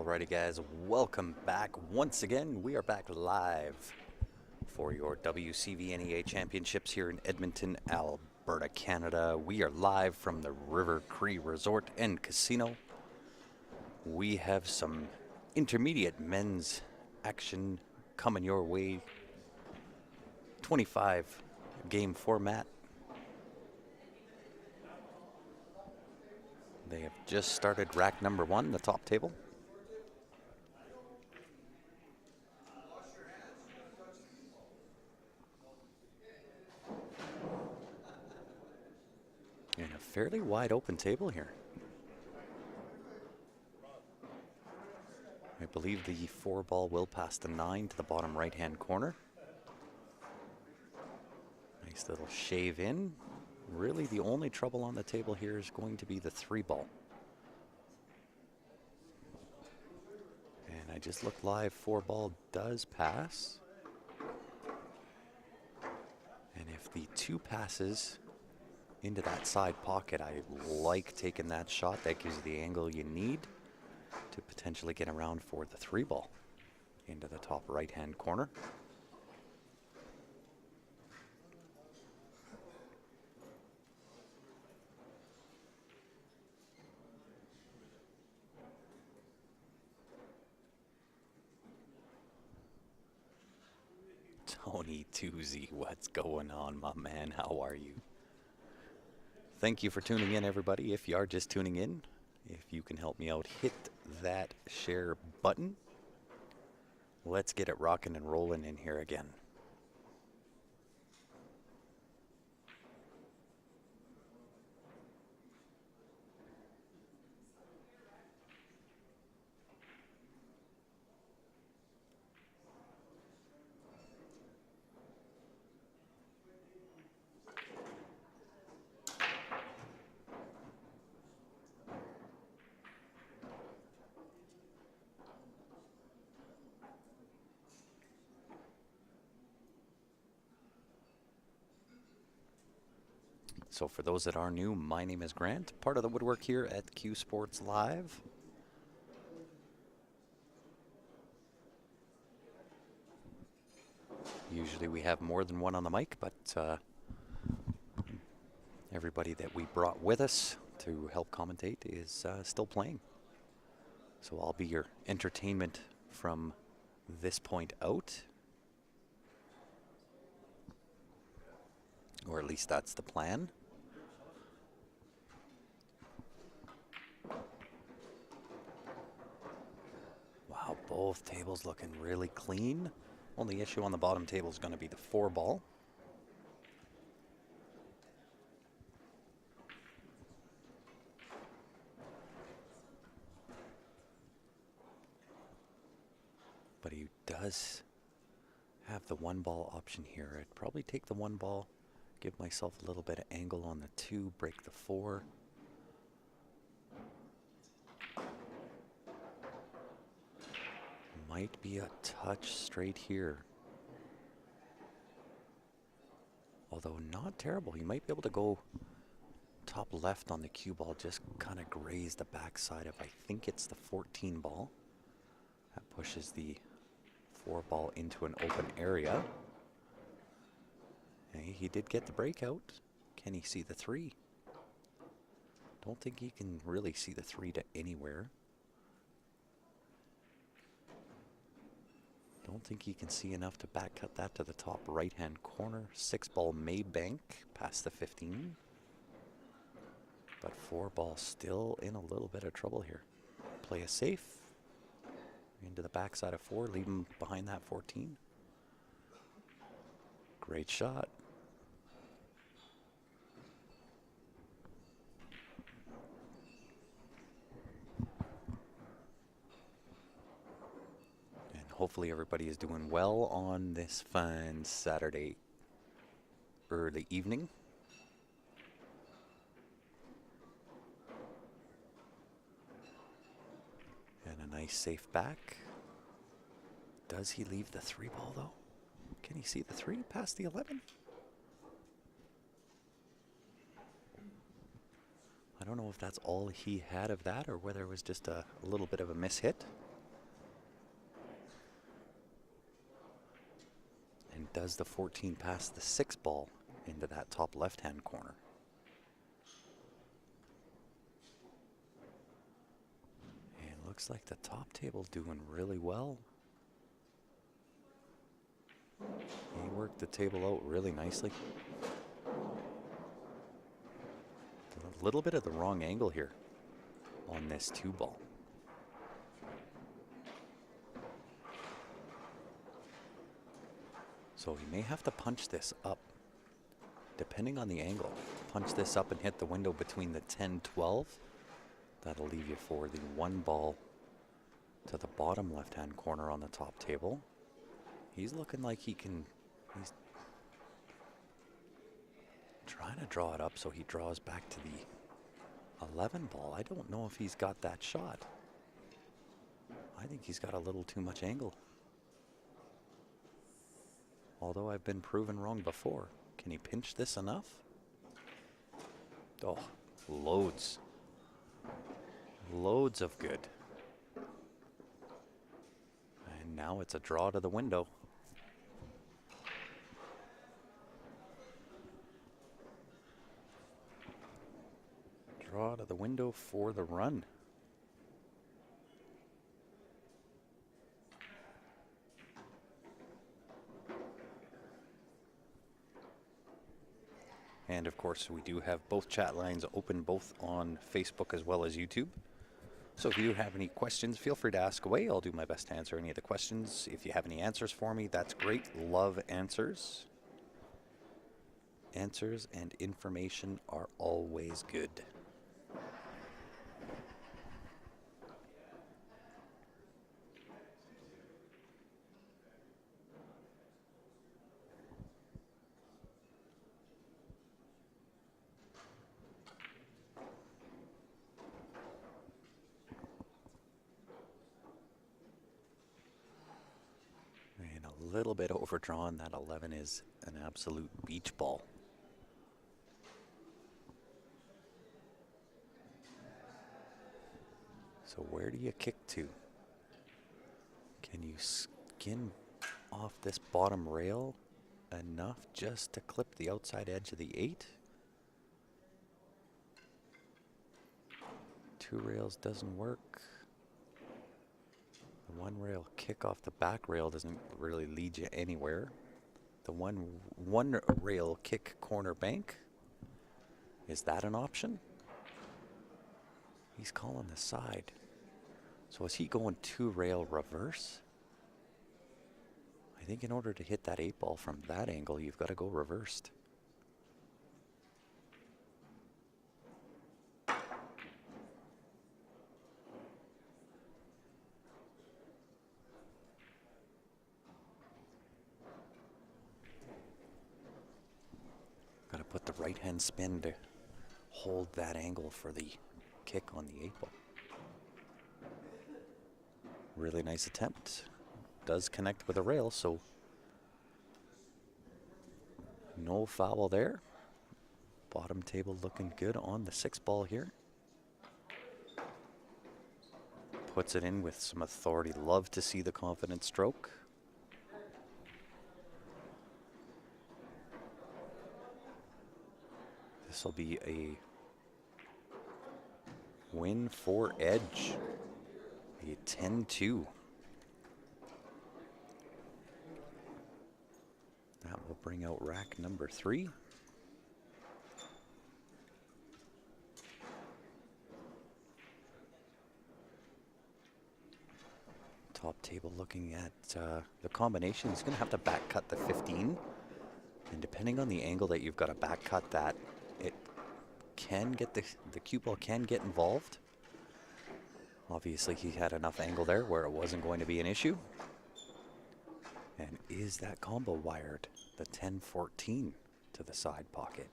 Alrighty guys, welcome back once again. We are back live for your WCVNEA championships here in Edmonton, Alberta, Canada. We are live from the River Cree Resort and Casino. We have some intermediate men's action coming your way. 25 game format. They have just started rack number 1, the top table. And a fairly wide open table here. I believe the 4-ball will pass the 9 to the bottom right-hand corner. Nice little shave in. Really the only trouble on the table here is going to be the 3-ball. And I just looked live, 4-ball does pass. And if the 2 passes into that side pocket, I like taking that shot. That gives you the angle you need to potentially get around for the 3-ball into the top right-hand corner. Tony Toozy, what's going on, my man? How are you? Thank you for tuning in, everybody. If you are just tuning in, if you can help me out, hit that share button. Let's get it rocking and rolling in here again. So for those that are new, my name is Grant, part of the woodwork here at Q Sports Live. Usually we have more than one on the mic, but everybody that we brought with us to help commentate is still playing. So I'll be your entertainment from this point out. Or at least that's the plan. Wow, both tables looking really clean. Only issue on the bottom table is going to be the 4-ball. But he does have the 1-ball option here. I'd probably take the 1-ball, give myself a little bit of angle on the 2, break the 4. Might be a touch straight here. Although not terrible. You might be able to go top left on the cue ball, just kind of graze the backside of, I think it's the 14-ball. That pushes the 4-ball into an open area. Hey, he did get the breakout. Can he see the 3? Don't think he can really see the 3 to anywhere. Don't think he can see enough to back cut that to the top right-hand corner. 6-ball may bank past the 15. But 4-ball still in a little bit of trouble here. Play it safe. Into the backside of 4, leave him behind that 14. Great shot. Hopefully everybody is doing well on this fun Saturday early evening. And a nice safe back. Does he leave the 3-ball though? Can he see the 3 past the 11? I don't know if that's all he had of that or whether it was just a little bit of a miss hit. And does the 14 pass the 6 ball into that top left-hand corner? And looks like the top table doing really well. He worked the table out really nicely. A little bit of the wrong angle here on this 2 ball. So he may have to punch this up, depending on the angle. Punch this up and hit the window between the 10-12. That'll leave you for the 1 ball to the bottom left-hand corner on the top table. He's looking like he's trying to draw it up so he draws back to the 11 ball. I don't know if he's got that shot. I think he's got a little too much angle. Although I've been proven wrong before. Can he pinch this enough? Oh, loads. Loads of good. And now it's a draw to the window. Draw to the window for the run. And of course, we do have both chat lines open, both on Facebook as well as YouTube. So if you have any questions, feel free to ask away. I'll do my best to answer any of the questions. If you have any answers for me, that's great. Love answers. Answers and information are always good. Little bit overdrawn. That 11 is an absolute beach ball. So where do you kick to? Can you skin off this bottom rail enough just to clip the outside edge of the 8? 2 rails doesn't work. The 1 rail kick off the back rail doesn't really lead you anywhere. The one rail kick corner bank, is that an option? He's calling the side. So is he going 2 rail reverse? I think in order to hit that 8 ball from that angle, you've got to go reversed. Got to put the right hand spin to hold that angle for the kick on the 8 ball. Really nice attempt. Does connect with a rail, so no foul there. Bottom table looking good on the 6 ball here. Puts it in with some authority. Love to see the confident stroke. This will be a win for Edge. A 10-2. That will bring out rack number 3. Top table looking at the combination. He's going to have to back cut the 15. And depending on the angle that you've got to back cut that, it can get the cue ball can get involved. Obviously, he had enough angle there where it wasn't going to be an issue. And is that combo wired? The 10-14 to the side pocket.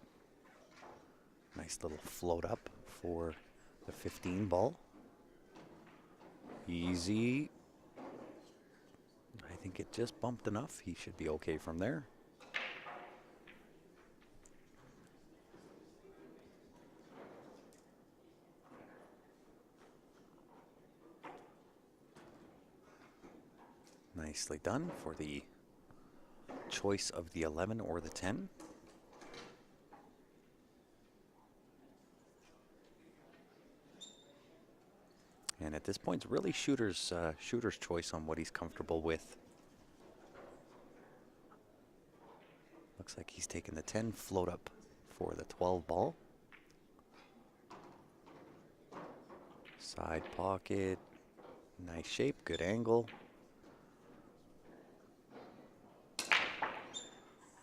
Nice little float up for the 15 ball. Easy. I think it just bumped enough. He should be okay from there. Nicely done for the choice of the 11 or the 10. And at this point, it's really shooter's choice on what he's comfortable with. Looks like he's taking the 10 float up for the 12 ball. Side pocket, nice shape, good angle.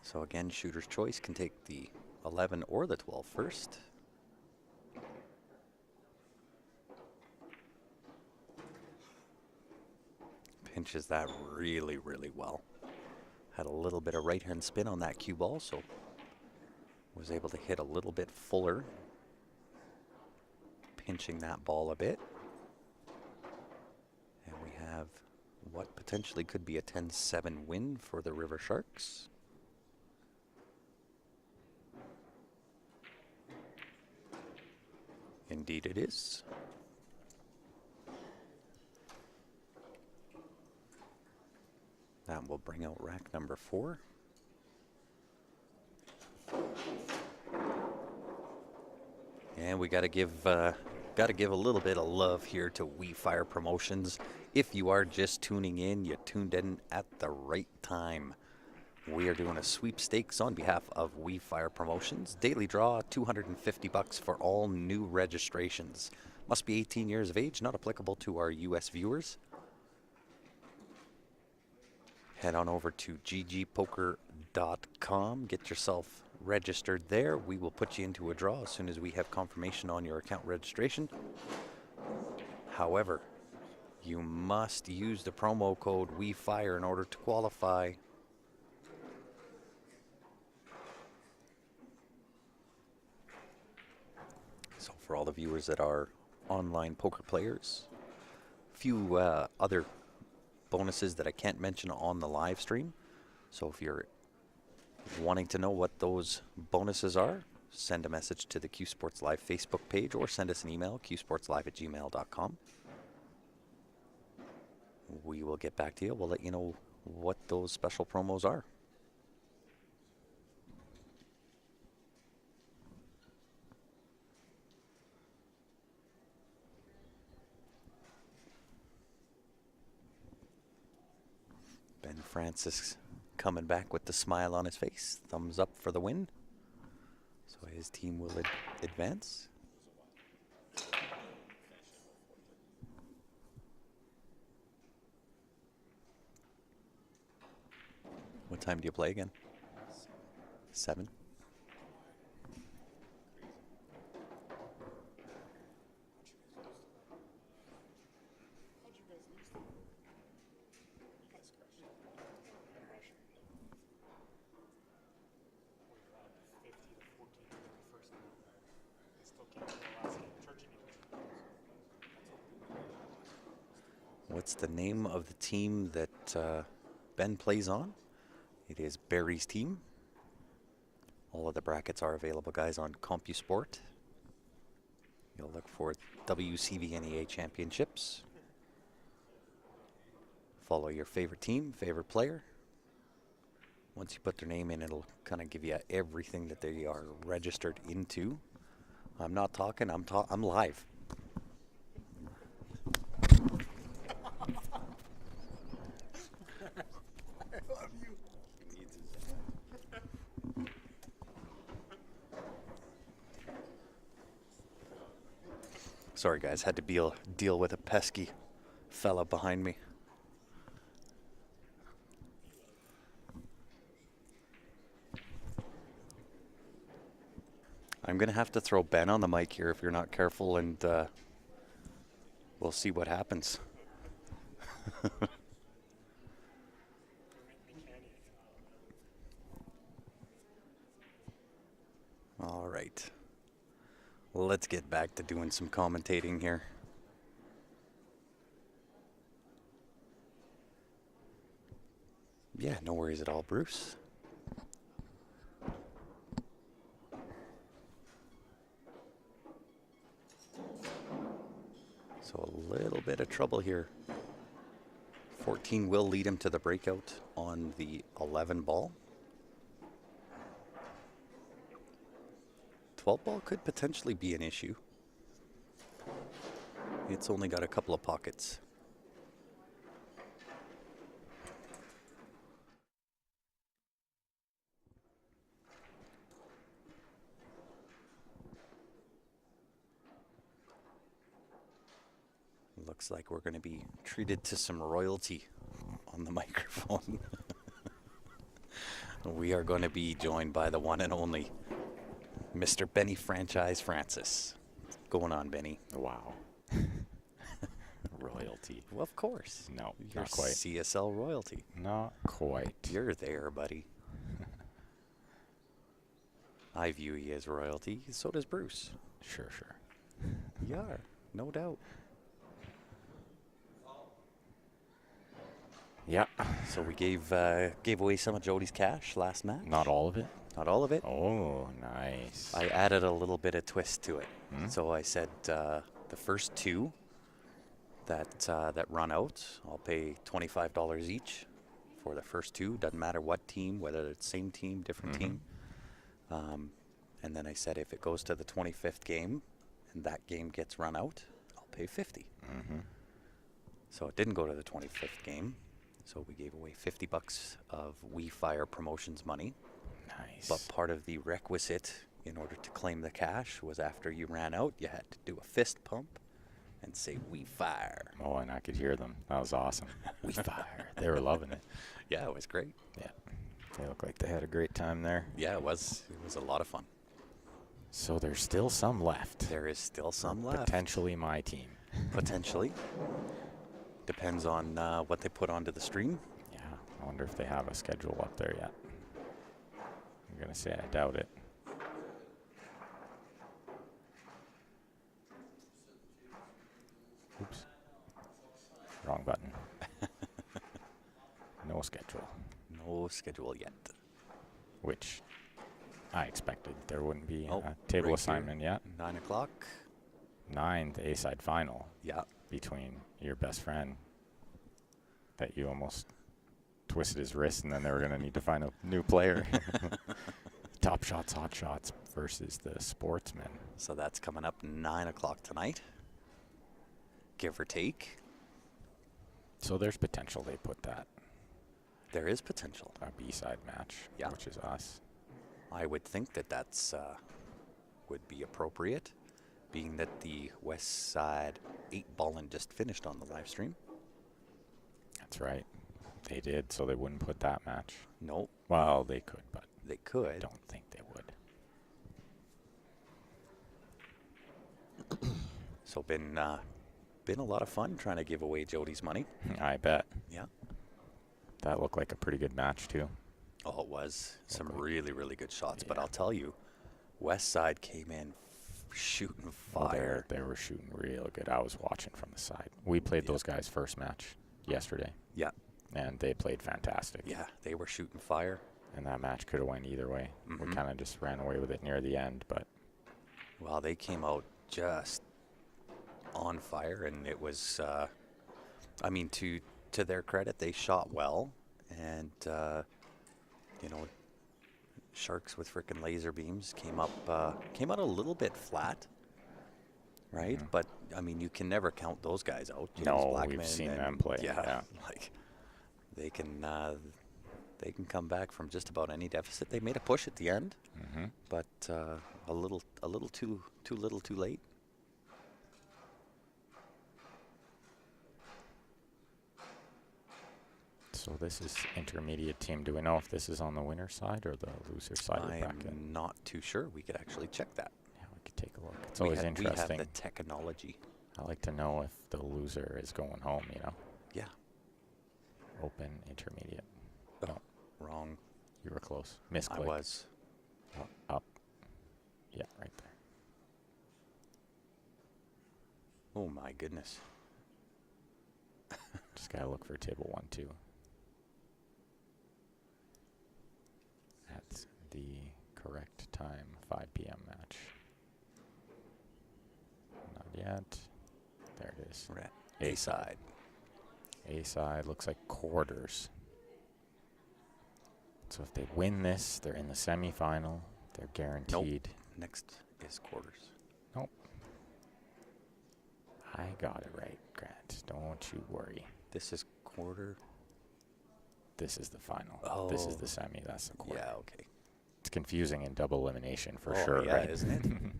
So again, shooter's choice can take the 11 or the 12 first. Pinches that really, really well. Had a little bit of right-hand spin on that cue ball, so was able to hit a little bit fuller, pinching that ball a bit. And we have what potentially could be a 10-7 win for the River Sharks. Indeed it is. That will bring out rack number 4. And we got to give a little bit of love here to We Fire Promotions. If you are just tuning in, you tuned in at the right time. We are doing a sweepstakes on behalf of We Fire Promotions. Daily draw, $250 for all new registrations. Must be 18 years of age, not applicable to our US viewers. Head on over to ggpoker.com. Get yourself registered there. We will put you into a draw as soon as we have confirmation on your account registration. However, you must use the promo code WeFire in order to qualify. So for all the viewers that are online poker players, a few other bonuses that I can't mention on the live stream. So if you're wanting to know what those bonuses are, send a message to the Q Sports Live Facebook page or send us an email, qsportslive@gmail.com. We will get back to you. We'll let you know what those special promos are. Ben Francis coming back with the smile on his face. Thumbs up for the win. So his team will advance. What time do you play again? 7. What's the name of the team that Ben plays on? It is Barry's team. All of the brackets are available, guys, on CompuSport. You'll look for WCVNEA Championships. Follow your favorite team, favorite player. Once you put their name in, it'll kind of give you everything that they are registered into. I'm not talking, I'm live. Sorry guys, had to deal with a pesky fella behind me. I'm gonna have to throw Ben on the mic here if you're not careful, and we'll see what happens. All right. Let's get back to doing some commentating here. Yeah, no worries at all, Bruce. So a little bit of trouble here 14 will lead him to the breakout on the 11 ball. 12 ball could potentially be an issue. It's only got a couple of pockets. Looks like we're going to be treated to some royalty on the microphone. We are going to be joined by the one and only Mr. Benny Franchise Francis. What's going on, Benny? Wow. Royalty. Well, of course. No, You're not quite. CSL royalty. Not quite. You're there, buddy. I view you as royalty. So does Bruce. Sure. You are, no doubt. Yeah. So we gave away some of Jody's cash last match. Not all of it? Not all of it. Oh, nice. I added a little bit of twist to it. So I said the first two that run out, I'll pay $25 each for the first two. Doesn't matter what team, whether it's same team, different team. And then I said if it goes to the 25th game and that game gets run out, I'll pay $50. So it didn't go to the 25th game. So we gave away $50 of We Fire Promotions money. Nice. But part of the requisite in order to claim the cash was after you ran out, you had to do a fist pump and say, "We fire." Oh, and I could hear them. That was awesome. We fire. They were loving it. Yeah, it was great. Yeah. They look like they had a great time there. Yeah, it was. It was a lot of fun. So there's still some left. There is still some left. Potentially my team. Potentially. Depends on what they put onto the stream. Yeah. I wonder if they have a schedule up there yet. I'm going to say I doubt it. Oops. Wrong button. No schedule. No schedule yet. Which I expected there wouldn't be Oh, a table right assignment here. yet. 9 o'clock. 9, the A-side final Yeah. between your best friend that you almost twisted his wrist and then they were going to need to find a new player. Top Shots, Hot Shots versus the Sportsmen. So that's coming up 9 o'clock tonight. Give or take. So there's potential they put that. There is potential. A B-side match, Yeah. which is us. I would think that that's would be appropriate, being that the West Side 8-ballin' just finished on the live stream. That's right. They did, so they wouldn't put that match. Nope, Well, they could, but they I could. don't think they would. So been a lot of fun trying to give away Jody's money. I bet. Yeah. That looked like a pretty good match, too. Oh, it was some Okay. really, really good shots. But Yeah. I'll tell you, West Side came in shooting Oh, fire. they were shooting real good. I was watching from the side. We played those guys' first match yesterday, Yeah, and they played fantastic. yeah, they were shooting fire. And that match could have went either way. We Mhm. kind of just ran away with it near the end, but Well, they came out just on fire, and it was, I mean, to their credit, they shot well, and you know, Sharks with frickin' laser beams came out a little bit flat, right? But I mean, you can never count those guys out. James No, Blackman we've seen and- them play, Yeah, yeah. like they can come back from just about any deficit. They made a push at the end, but a little too little, too late. so this is intermediate team. Do we know if this is on the winner side or the loser side of the I bracket? am not too sure. We could actually check that. Yeah, we could take a look. It's We always have interesting. the technology. I like to know if the loser is going home, you know? Yeah. Open, intermediate. Oh, No, wrong. you were close. I Misclick. was. Up. Yeah, right there. Oh my goodness. Just gotta look for table 1, 2. At the correct time, 5 p.m. match. Not yet. There it is. We're at A A side. A side looks like quarters. So if they win this, they're in the semifinal. They're guaranteed. Nope. Next is quarters. Nope. I got it right, Grant. Don't you worry. This is quarter. This is the final. Oh. This is the semi. That's the quarter. Yeah, okay. It's confusing in double elimination for Oh, sure, yeah, right? isn't it?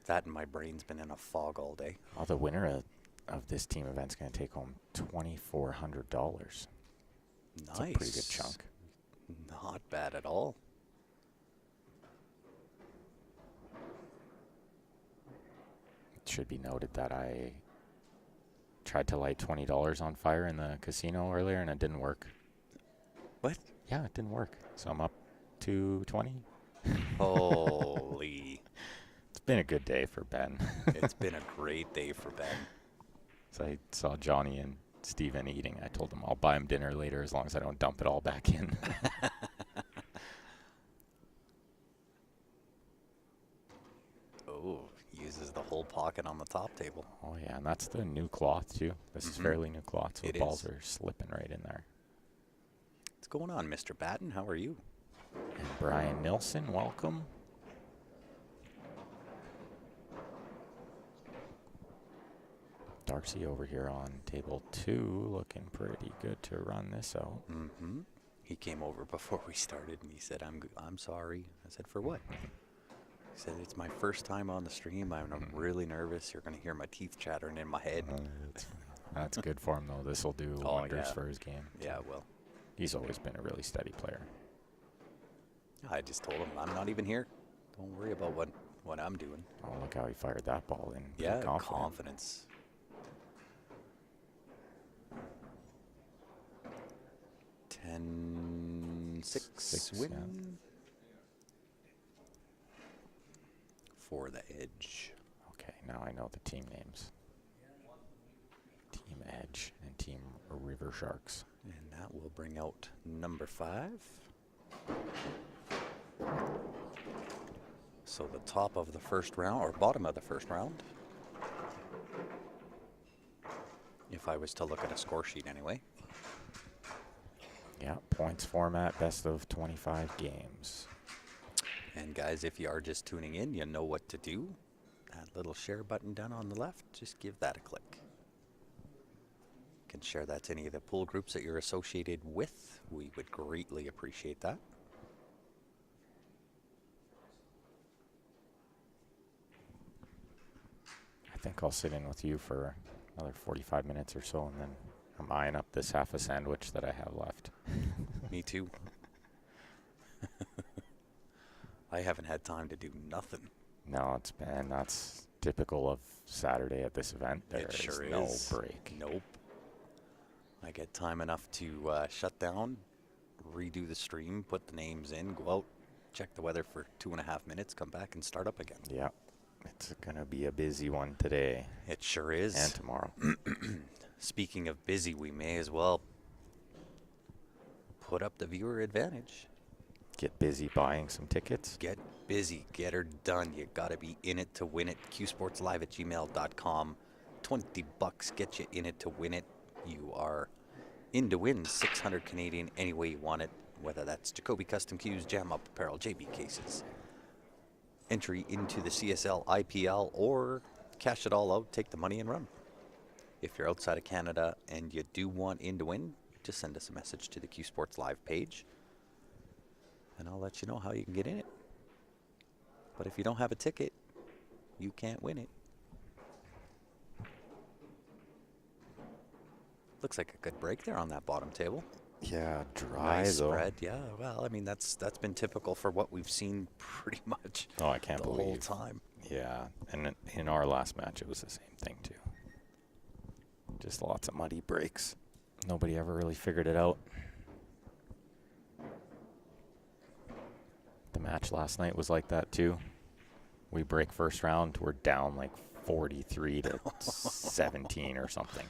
That and my brain's been in a fog all day. Well, the winner of this team event's going to take home $2,400. Nice. It's a pretty good chunk. Not bad at all. It should be noted that I tried to light $20 on fire in the casino earlier, and it didn't work. What? Yeah, it didn't work. So I'm up to 20. Holy. It's been a good day for Ben. It's been a great day for Ben. So I saw Johnny and Steven eating. I told them I'll buy them dinner later as long as I don't dump it all back in. Oh, uses the whole pocket on the top table. Oh, yeah, and that's the new cloth, too. This is fairly new cloth, so It the balls is. are slipping right in there. What's going on, Mr. Batten? How are you? And Brian Nilsson, welcome. Darcy over here on table 2, looking pretty good to run this out. Mm-hmm. He came over before we started, and he said, I'm sorry. I said, for what? He said, it's my first time on the stream. I'm really nervous. You're going to hear my teeth chattering in my head. That's good for him, though. This will do Oh, wonders yeah. for his game. Yeah, well, He's always been a really steady player. I just told him, I'm not even here. Don't worry about what I'm doing. Oh, look how he fired that ball in. Pretty Yeah, confident. confidence. 10-6 Six, win yeah. for the Edge. Okay, now I know the team names. Team Edge and Team River Sharks. And that will bring out number 5. So the top of the first round, or bottom of the first round. If I was to look at a score sheet anyway. Yeah, points format, best of 25 games. And guys, if you are just tuning in, you know what to do. That little share button down on the left, just give that a click. You can share that to any of the pool groups that you're associated with. We would greatly appreciate that. I think I'll sit in with you for another 45 minutes or so, and then I'm eyeing up this half a sandwich that I have left. Me too. I haven't had time to do nothing. No, that's typical of Saturday at this event. There It sure is no is. break. Nope. I get time enough to shut down, redo the stream, put the names in, go out, check the weather for 2.5 minutes, come back and start up again. Yeah, it's going to be a busy one today It sure is. and tomorrow. Speaking of busy, we may as well put up the viewer advantage. Get busy buying some tickets. Get busy, get her done. You gotta be in it to win it. qsportslive@gmail.com. $20 get you in it to win it. You are in to win 600 Canadian any way you want it, whether that's Jacoby Custom Cues, Jam Up Apparel, JB Cases, entry into the CSL IPL, or cash it all out, take the money and run. If you're outside of Canada and you do want in to win, just send us a message to the Q Sports Live page, and I'll let you know how you can get in it. But if you don't have a ticket, you can't win it. Looks like a good break there on that bottom table. Yeah, dry Nice though. spread. Yeah, well, I mean, that's been typical for what we've seen pretty much Oh, I can't the whole believe. time. Yeah, and in our last match, it was the same thing too. Just lots of muddy breaks. Nobody ever really figured it out. The match last night was like that too. We break first round, we're down like 43 to 17 or something.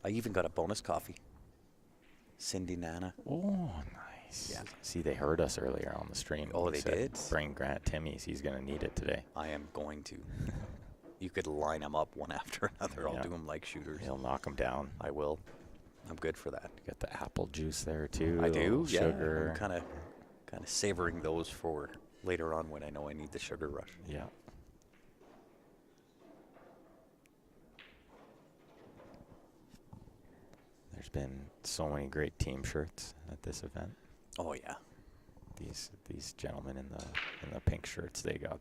I even got a bonus coffee. Cindy Nana. Oh, nice. Yeah. See, they heard us earlier on the stream. Oh, They they said, did? Bring Grant Timmy's. He's going to need it today. I am going to. You could line them up one after another. I'll Yeah. do them like shooters. He'll knock him down. I will. I'm good for that. Got the apple juice there too. I do, yeah. Sugar. I'm kind of savoring those for later on when I know I need the sugar rush. Yeah. There's been so many great team shirts at this event. Oh yeah. These gentlemen in the pink shirts, they got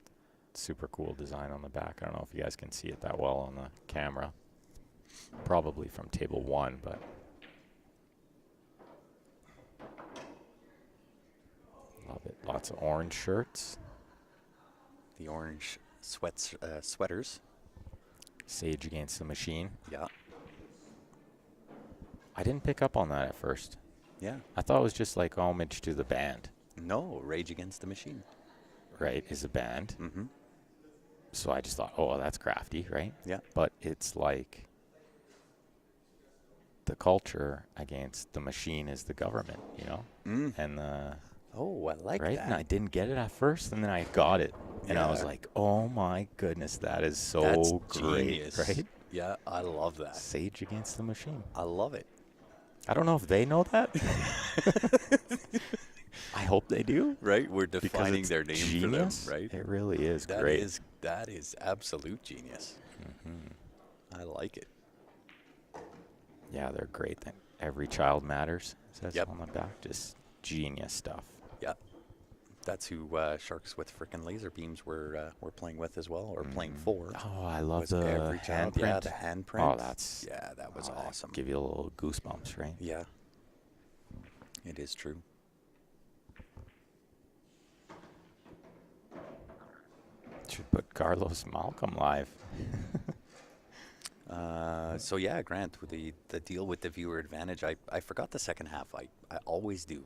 super cool design on the back. I don't know if you guys can see it that well on the camera. Probably from table 1, but love it. Lots of orange shirts. The orange sweaters. Sage Against the Machine. Yeah. I didn't pick up on that at first. Yeah. I thought it was just like homage to the band. No, Rage Against the Machine. Right, is a band. Mm-hmm. So I just thought, oh, that's crafty, right? Yeah. But it's like the culture against the machine is the government, you know? Mm. And Oh, I like right? that. And I didn't get it at first, and then I got it. And I was Yeah. like, oh my goodness, that is so That's great, genius. right? Yeah, I love that. Sage Against the Machine. I love it. I don't know if they know that. I hope they do. Right? We're Because defining it's their name genius. for them, right? It really is That great. that is absolute genius. Mm-hmm. I like it. Yeah, they're great. Then Every Child Matters says Yep. on the back. Just genius stuff. Yeah. That's who Sharks with Frickin' Laser Beams were playing with as well, or playing for. Oh, I love Was the Every Child. handprint. Yeah, the handprint. Oh, that's Yeah, that was awesome. Give you a little goosebumps, right? Yeah. It is true. Should put Carlos Malcolm live. So yeah, Grant, with the deal with the viewer advantage, I forgot the second half. I always do.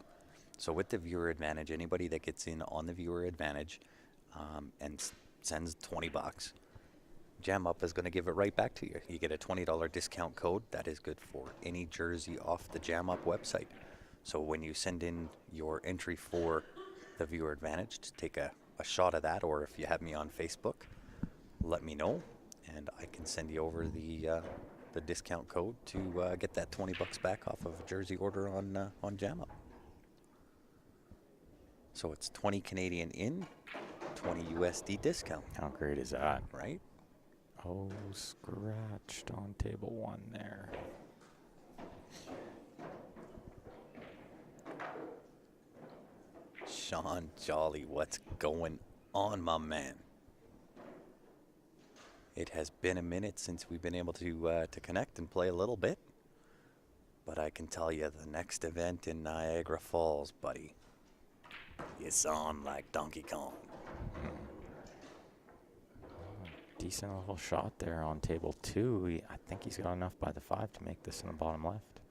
So with the viewer advantage, anybody that gets in on the viewer advantage and sends $20, Jam Up is going to give it right back to you. You get a $20 discount code. That is good for any jersey off the Jam Up website. So when you send in your entry for the viewer advantage, to take a shot of that, or if you have me on Facebook, let me know, and I can send you over the discount code to get that $20 back off of a jersey order on Jam Up. So it's 20 Canadian in, 20 USD discount, How great is that? right? Oh, scratched on table 1 there. Sean Jolly, what's going on, my man? It has been a minute since we've been able to connect and play a little bit, but I can tell you the next event in Niagara Falls, buddy, it's on like Donkey Kong. Decent little shot there on table 2. I think he's got enough by the 5 to make this in the bottom left.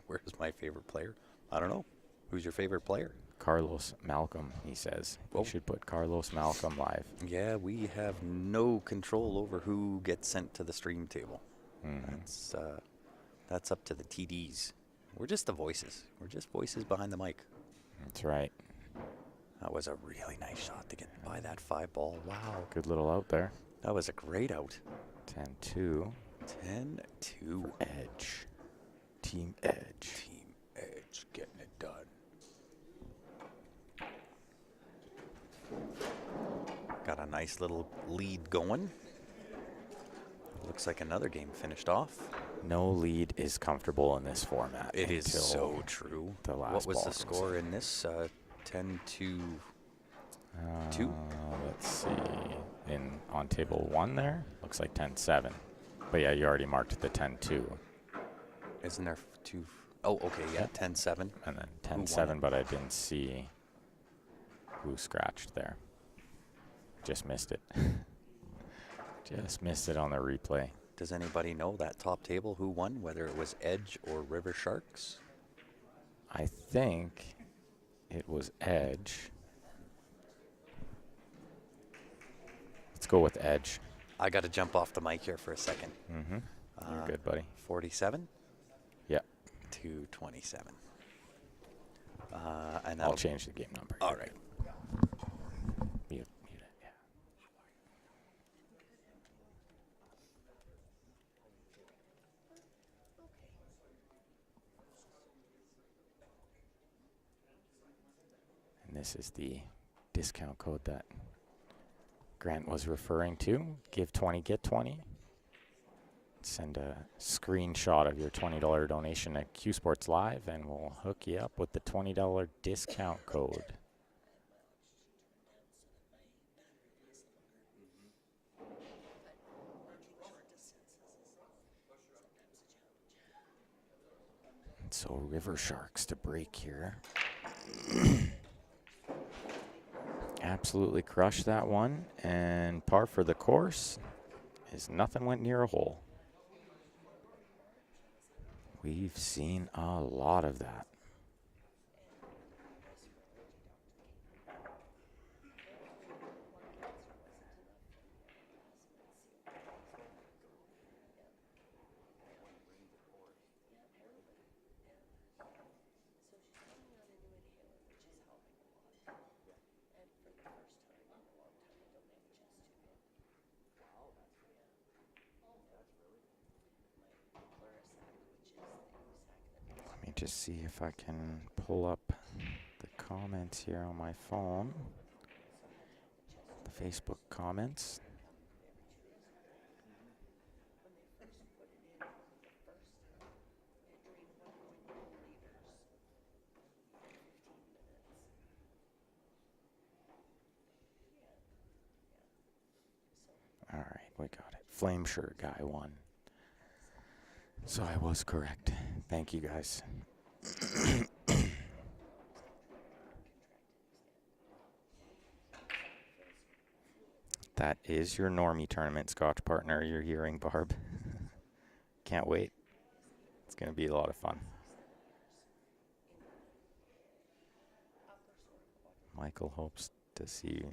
Where's my favorite player? I don't know. Who's your favorite player? Carlos Malcolm, he says. Whoa. We should put Carlos Malcolm live. Yeah, we have no control over who gets sent to the stream table. Mhm. That's up to the TDs. We're just the voices. We're just voices behind the mic. That's right. That was a really nice shot to get by that 5 ball. Wow. Good little out there. That was a great out. 10-2. 10-2. Edge. Team Edge. Team Edge getting it done. Got a nice little lead going. Looks like another game finished off. No lead is comfortable in this format. It is until so true. the last What was ball the goes score in. in this? 10-2. Let's see. On table 1 there, looks like 10-7. But yeah, you already marked the 10-2. Isn't there 2? Oh, okay, yeah, 10-7. And then Who won 10-7, it? but I didn't see who scratched there. Just missed it. Just missed it on the replay. Does anybody know that top table who won, whether it was Edge or River Sharks? I think it was Edge. Let's go with Edge. I got to jump off the mic here for a second. Mm-hmm. You're good, buddy. 47 Yeah. to 27. And I'll that'll change the game number. All right. Mute it, yeah. this is the discount code that Grant was referring to. Give 20, get 20. Send a screenshot of your $20 donation at Q Sports Live, and we'll hook you up with the $20 discount code. So River Sharks to break here. Absolutely crushed that one, and par for the course is nothing went near a hole. We've seen a lot of that. Let me just see if I can pull up the comments here on my phone. The Facebook comments. All right, we got it. Flame shirt guy won. So I was correct. Thank you, guys. That is your normie tournament, Scotch partner. You're hearing, Barb. Can't wait. It's going to be a lot of fun. Michael hopes to see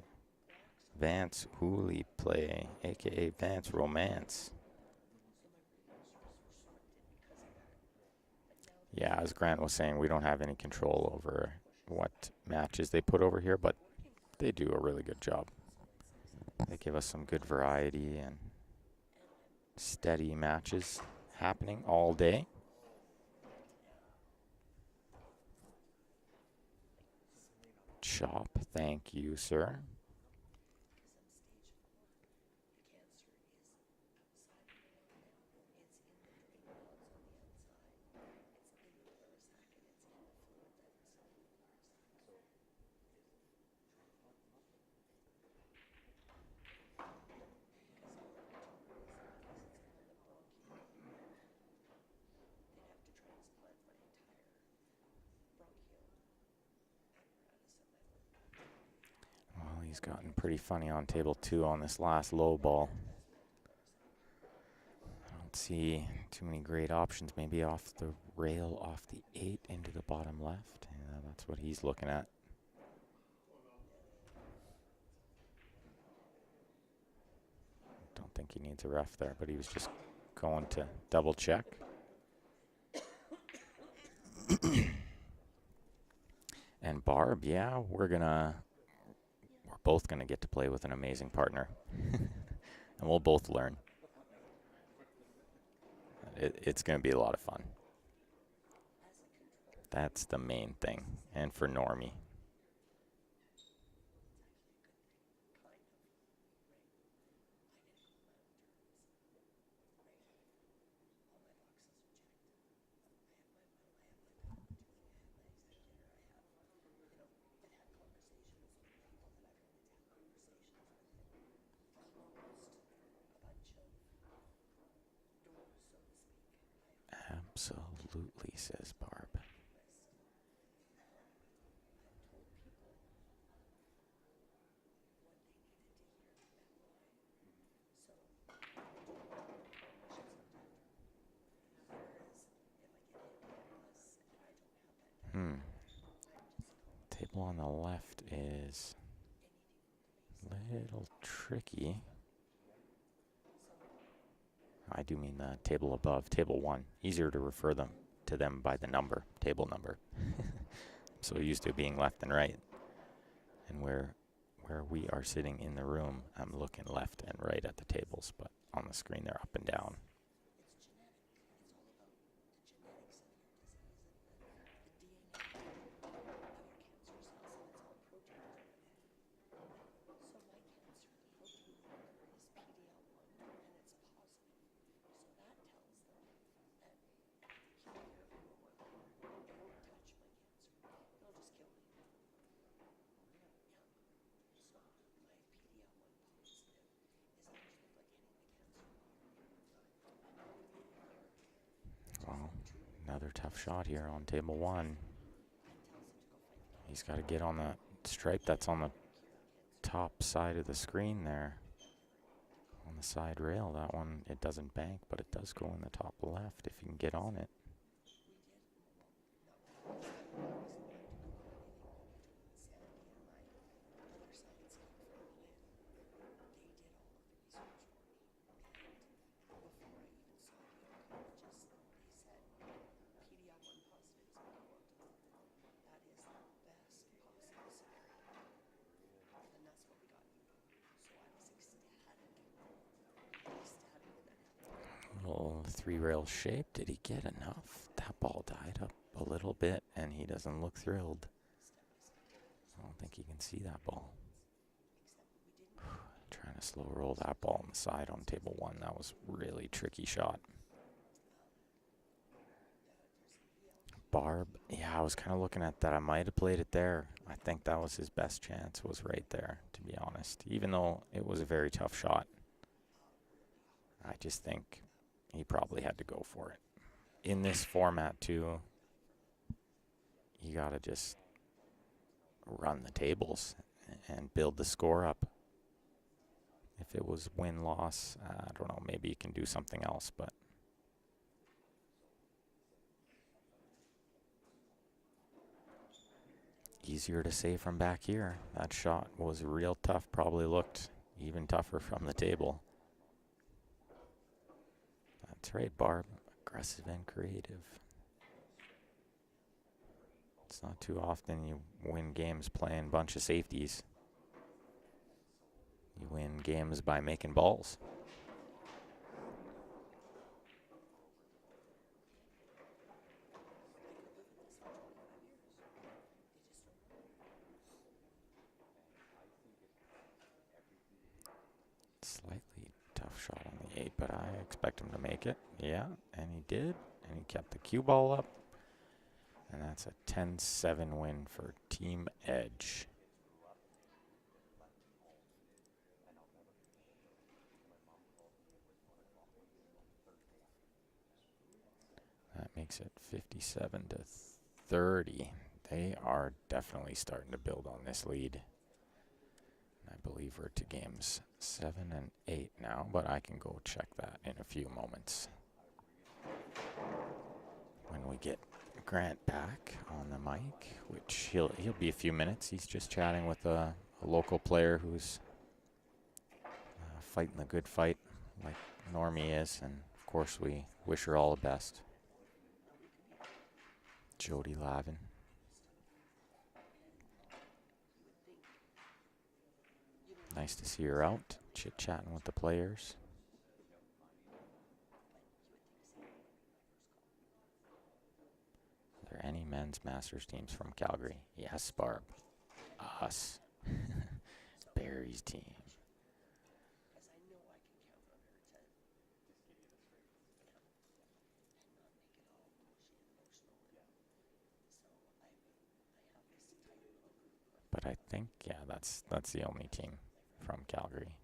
Vance Hooley play, a.k.a. Vance Romance. Yeah, as Grant was saying, we don't have any control over what matches they put over here, but they do a really good job. They give us some good variety and steady matches happening all day. Chop, thank you, sir. Well, he's gotten pretty funny on table 2 on this last low ball. I don't see too many great options. Maybe off the rail, off the 8 into the bottom left. Yeah, that's what he's looking at. Don't think he needs a ref there, but he was just going to double check. And Barb, yeah, we're both gonna get to play with an amazing partner. And we'll both learn. It's gonna be a lot of fun. That's the main thing. And for Normie. Absolutely, says Barb. Table on the left is a little tricky. I do mean the table above, table 1. Easier to refer to them by the number, table number. So used to being left and right. And where we are sitting in the room, I'm looking left and right at the tables, but on the screen they're up and down. Another tough shot here on table 1. He's got to get on the stripe that's on the top side of the screen there. On the side rail, that one, it doesn't bank, but it does go in the top left if you can get on it. Little 3-rail shape. Did he get enough? That ball died up a little bit, and he doesn't look thrilled. I don't think he can see that ball. Trying to slow roll that ball on the side on table 1. That was really tricky shot. Barb, yeah, I was kind of looking at that. I might have played it there. I think that was his best chance, was right there, to be honest. Even though it was a very tough shot, I just think he probably had to go for it. In this format, too, you got to just run the tables and build the score up. If it was win-loss, I don't know, maybe you can do something else, but easier to say from back here. That shot was real tough, probably looked even tougher from the table. That's right, Barb. Aggressive and creative. It's not too often you win games playing a bunch of safeties. You win games by making balls. Slightly tough shot on the 8, but I expect him to make it. Yeah, and he did. And he kept the cue ball up. And that's a 10-7 win for Team Edge. That makes it 57-30. They are definitely starting to build on this lead. I believe we're to games 7 and 8 now, but I can go check that in a few moments. When we get Grant back on the mic, which he'll be a few minutes. He's just chatting with a local player who's fighting the good fight like Normie is, and of course we wish her all the best. Jody Lavin. Nice to see her out, chit-chatting with the players. Are there any men's Masters teams from Calgary? Yes, Barb. Us. Barry's team. But I think, yeah, that's the only team from Calgary.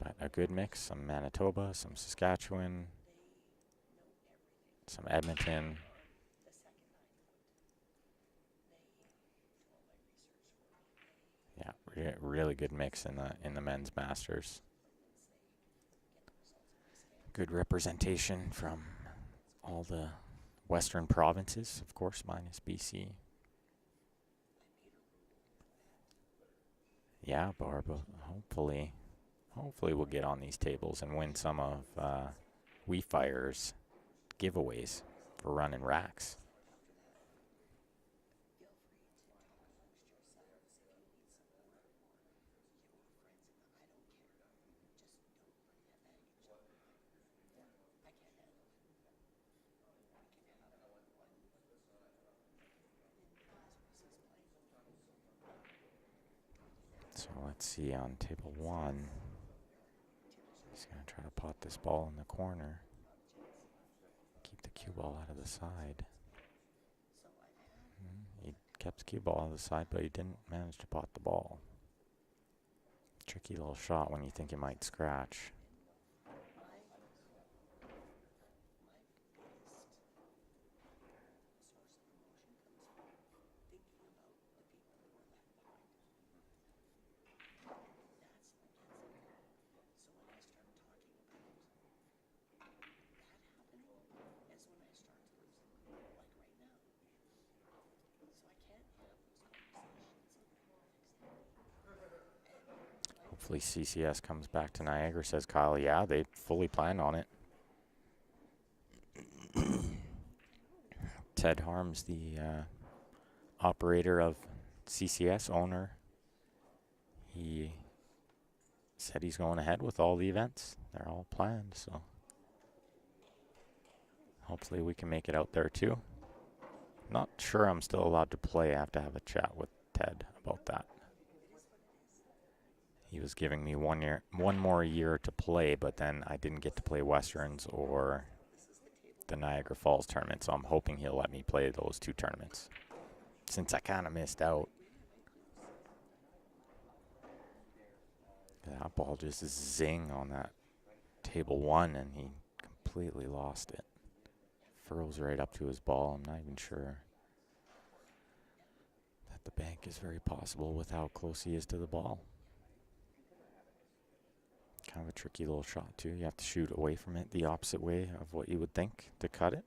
But a good mix, some Manitoba, some Saskatchewan, some Edmonton. Yeah, really good mix in the men's Masters. Good representation from all the Western provinces, of course, minus BC. Yeah, Barb, hopefully we'll get on these tables and win some of WeFire's giveaways for running racks. So let's see on table 1. He's going to try to pot this ball in the corner. Keep the cue ball out of the side. He kept the cue ball out of the side, but he didn't manage to pot the ball. Tricky little shot when you think he might scratch. Hopefully CCS comes back to Niagara, says Kyle. Yeah, they fully plan on it. Ted Harms, the operator of CCS, owner, he said he's going ahead with all the events. They're all planned, so hopefully we can make it out there too. Not sure I'm still allowed to play. I have to have a chat with Ted about that. He was giving me one more year to play, but then I didn't get to play Westerns or the Niagara Falls tournament, so I'm hoping he'll let me play those 2 tournaments, since I kind of missed out. That ball just zing on that table 1, and he completely lost it. Furls right up to his ball. I'm not even sure that the bank is very possible with how close he is to the ball. Kind of a tricky little shot, too. You have to shoot away from it the opposite way of what you would think to cut it.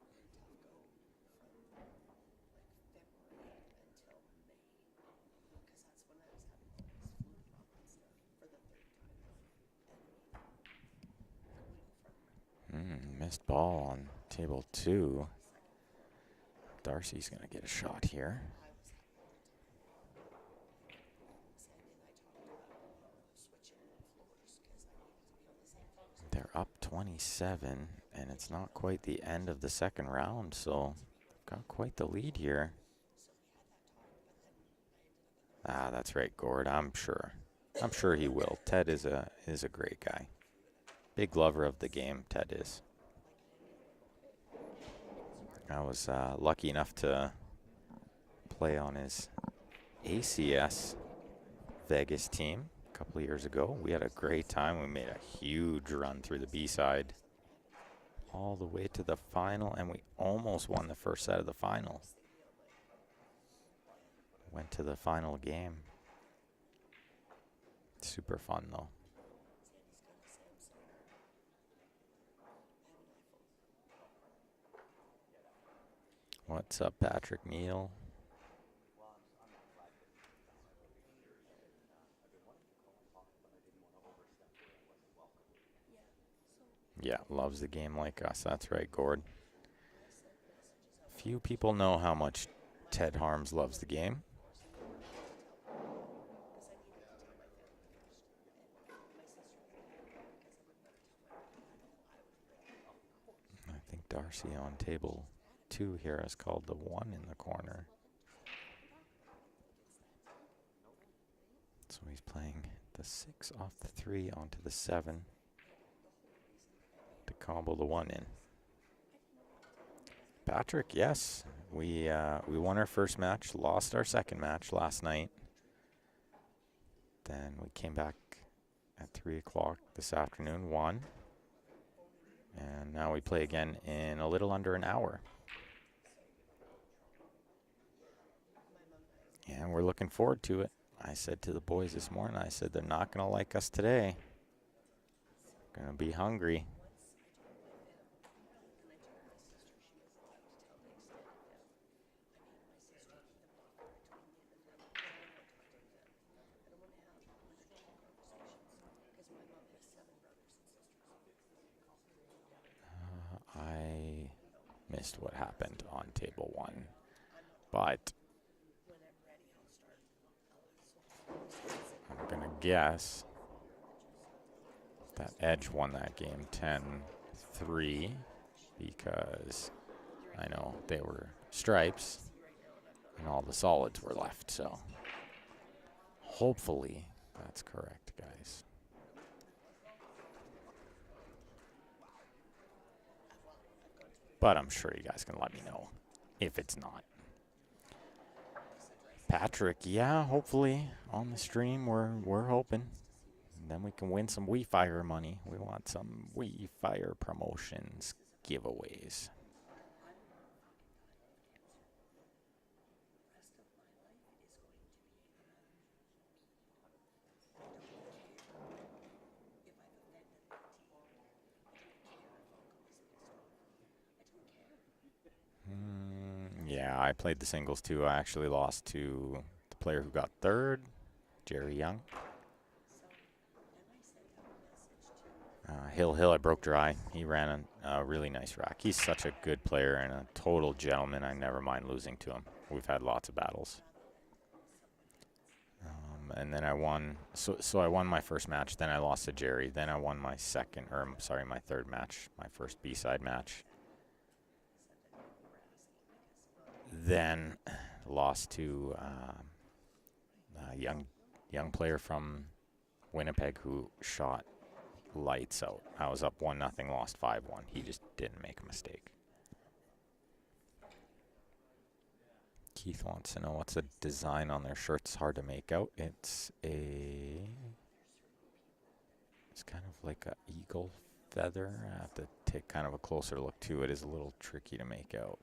Missed ball on table 2. Darcy's going to get a shot here. They're up 27, and it's not quite the end of the second round, so they've got quite the lead here. Ah, that's right, Gord. I'm sure he will. Ted is a great guy. Big lover of the game, Ted is. I was lucky enough to play on his ACS Vegas team a couple of years ago. We had a great time. We made a huge run through the B-side all the way to the final, and we almost won the first set of the final. Went to the final game. Super fun, though. What's up, Patrick Neal? Yeah, loves the game like us. That's right, Gord. Few people know how much Ted Harms loves the game. I think Darcy on table 2 here has called the 1 in the corner. So he's playing the 6 off the 3 onto the 7 to combo the 1 in. Patrick, yes, we won our first match, lost our second match last night. Then we came back at 3 o'clock this afternoon, won. And now we play again in a little under an hour. And we're looking forward to it. I said to the boys this morning, I said, they're not going to like us today. Going to be hungry. I missed what happened on table 1, but I'm going to guess that Edge won that game 10-3 because I know they were stripes and all the solids were left. So hopefully that's correct, guys. But I'm sure you guys can let me know if it's not. Patrick, yeah, hopefully on the stream we're hoping. And then we can win some WeFire money. We want some WeFire promotions, giveaways. Yeah, I played the singles too. I actually lost to the player who got third, Jerry Young. Hill, I broke dry. He ran a really nice rack. He's such a good player and a total gentleman. I never mind losing to him. We've had lots of battles. And then I won. So I won my first match. Then I lost to Jerry. Then I won my my third match, my first B-side match. Then lost to a young player from Winnipeg who shot lights out. I was up 1-0, lost 5-1. He just didn't make a mistake. Keith wants to know what's the design on their shirts. Hard to make out. It's kind of like an eagle feather. I have to take kind of a closer look too. It is a little tricky to make out.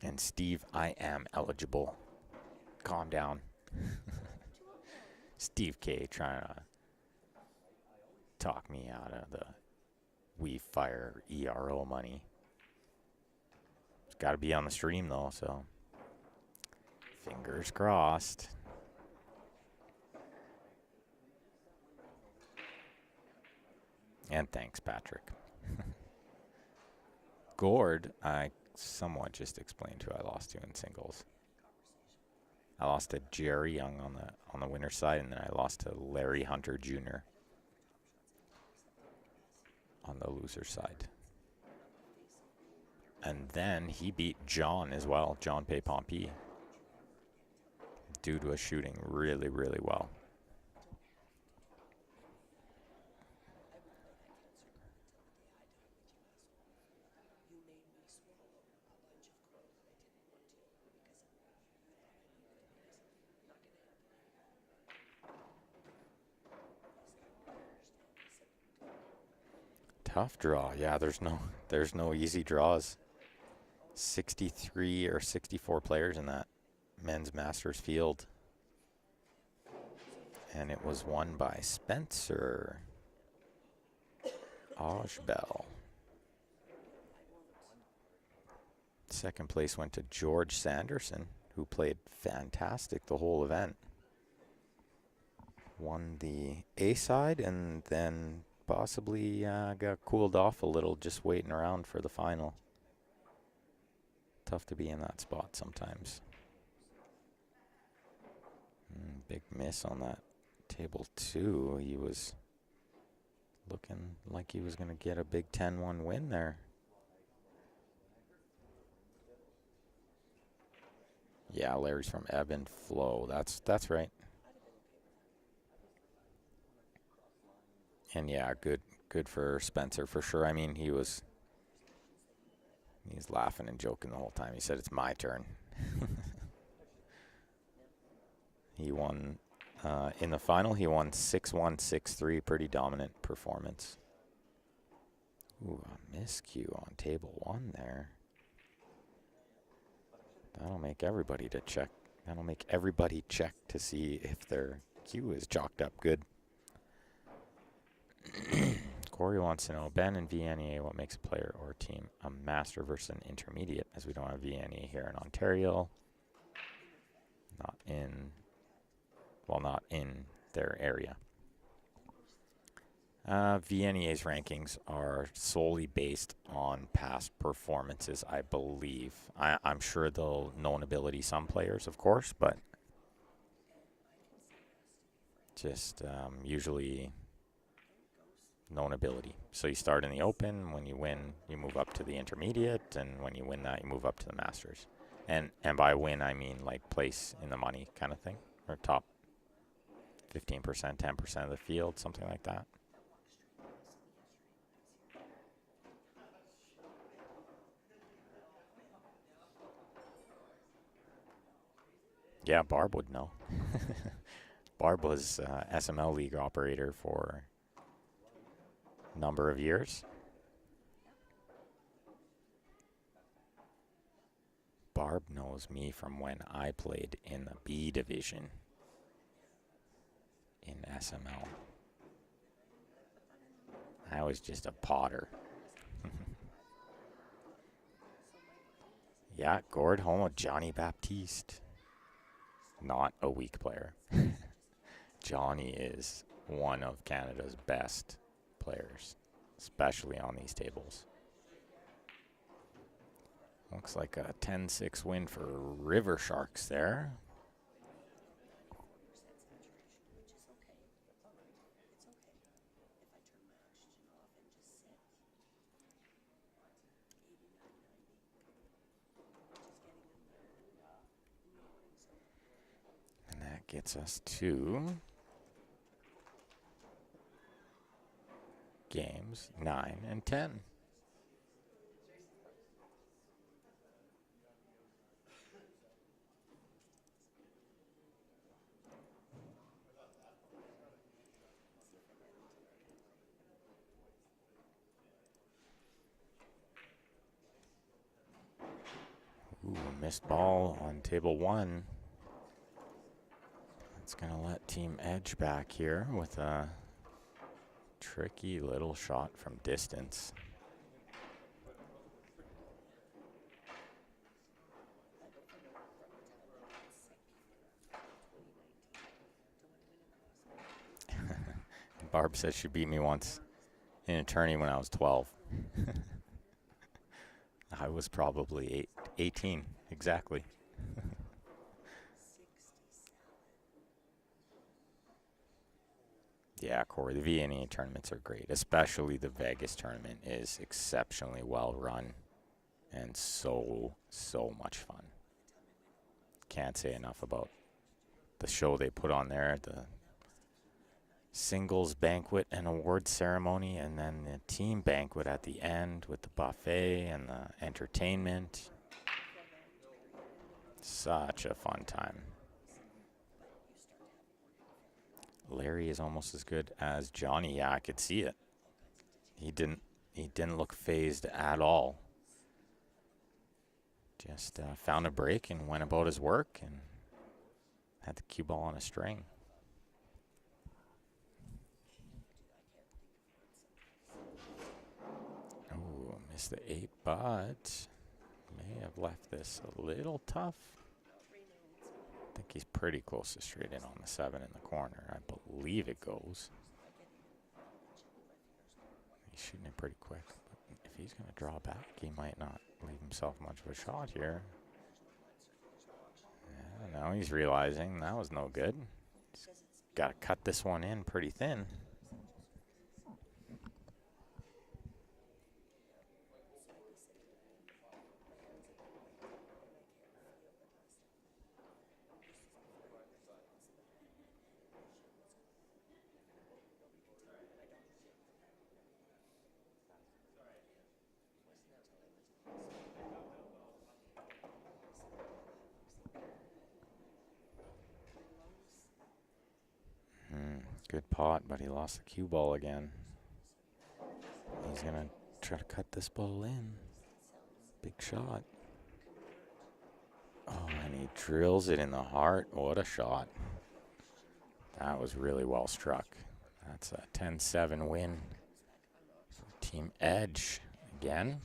And Steve, I am eligible. Calm down. Steve K trying to talk me out of the We Fire ERO money. It's got to be on the stream though, so fingers crossed. And thanks, Patrick. Gord, I somewhat just explained who I lost to in singles. I lost to Jerry Young on the winner's side, and then I lost to Larry Hunter Jr. on the loser's side. And then he beat John as well, John Pay Pompey. Dude was shooting really, really well. Tough draw. Yeah, there's no easy draws. 63 or 64 players in that men's Masters field. And it was won by Spencer Oshbell. Second place went to George Sanderson, who played fantastic the whole event. Won the A side and then possibly got cooled off a little just waiting around for the final. Tough to be in that spot sometimes. Big miss on that table 2. He was looking like he was going to get a big 10-1 win there. Yeah, Larry's from Ebb and Flow. That's right. And yeah, good for Spencer for sure. I mean, he's laughing and joking the whole time. He said, "It's my turn." He won in the final. He won 6-1, 6-3. Pretty dominant performance. Ooh, a miscue on table 1 there. That'll make everybody check. That'll make everybody check to see if their cue is chalked up good. Corey wants to know, Ben and VNEA, what makes a player or team a master versus an intermediate, as we don't have VNEA here in Ontario. Not in their area. VNEA's rankings are solely based on past performances, I believe. I'm sure they'll known ability some players, of course, but just usually known ability. So you start in the Open. When you win, you move up to the Intermediate, and when you win that, you move up to the Masters. And by win, I mean like place in the money kind of thing, or top 15%, 10% of the field, something like that. Yeah, Barb would know. Barb was SML League operator for a number of years. Barb knows me from when I played in the B division in SML. I was just a potter. Yeah, Gord home with Johnny Baptiste. Not a weak player. Johnny is one of Canada's best players, especially on these tables. Looks like a 10-6 win for River Sharks there. And that gets us to games 9 and 10. Ooh, missed ball on table 1. That's going to let Team Edge back here with a tricky little shot from distance. Barb says she beat me once in a tourney when I was 12. I was probably 18, exactly. Yeah, Corey, the VNEA tournaments are great, especially the Vegas tournament is exceptionally well run and so much fun. Can't say enough about the show they put on there, the singles banquet and award ceremony, and then the team banquet at the end with the buffet and the entertainment. Such a fun time. Larry is almost as good as Johnny. Yeah, I could see it. He didn't look phased at all. Just found a break and went about his work and had the cue ball on a string. Oh, missed the 8, but may have left this a little tough. I think he's pretty close to straight in on the 7 in the corner. I believe it goes. He's shooting it pretty quick. But if he's going to draw back, he might not leave himself much of a shot here. Yeah, now he's realizing that was no good. He's got to cut this one in pretty thin. Good pot, but he lost the cue ball again. He's going to try to cut this ball in. Big shot. Oh, and he drills it in the heart. What a shot. That was really well struck. That's a 10-7 win for Team Edge again.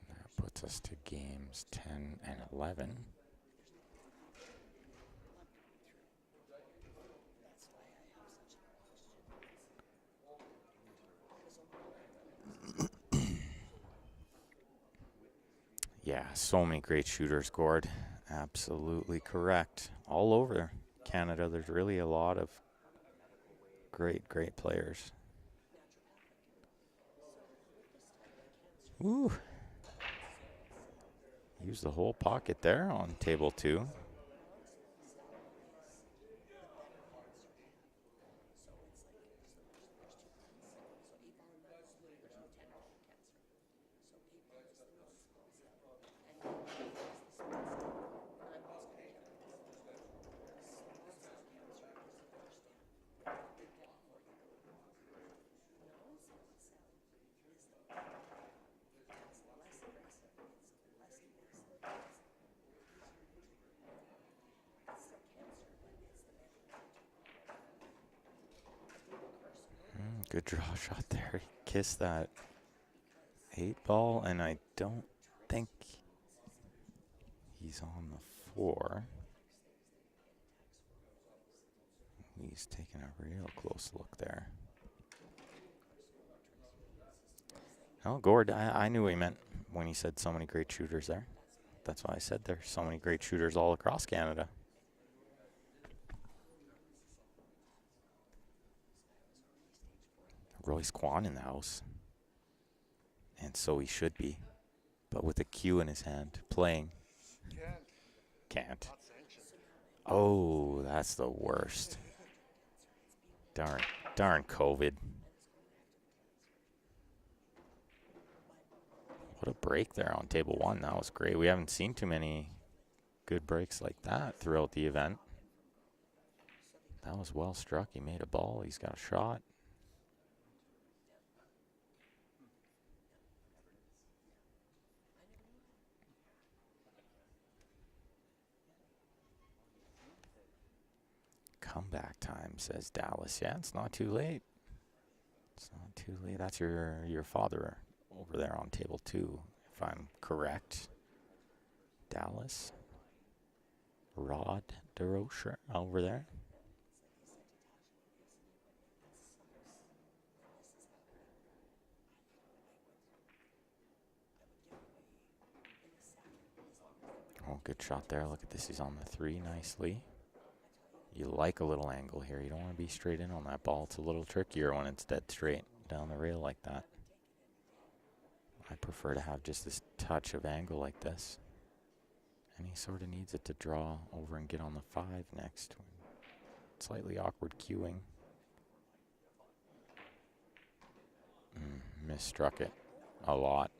That puts us to games 10 and 11. Yeah, so many great shooters scored. Absolutely correct. All over Canada, there's really a lot of great players. Woo. Use the whole pocket there on table 2. Good draw shot there. He kissed that 8 ball, and I don't think he's on the 4. He's taking a real close look there. Oh, Gord, I knew what he meant when he said so many great shooters there. That's why I said there's so many great shooters all across Canada. Royce Kwan in the house. And so he should be. But with a cue in his hand, playing. Can't. Oh, that's the worst. Darn COVID. What a break there on table 1. That was great. We haven't seen too many good breaks like that throughout the event. That was well struck. He made a ball. He's got a shot. Comeback time, says Dallas. Yeah, it's not too late. It's not too late. That's your father over there on table 2, if I'm correct. Dallas. Rod DeRocher over there. Oh, good shot there. Look at this. He's on the 3 nicely. You like a little angle here. You don't want to be straight in on that ball. It's a little trickier when it's dead straight down the rail like that. I prefer to have just this touch of angle like this. And he sort of needs it to draw over and get on the 5 next. Slightly awkward cueing. Misstruck it a lot.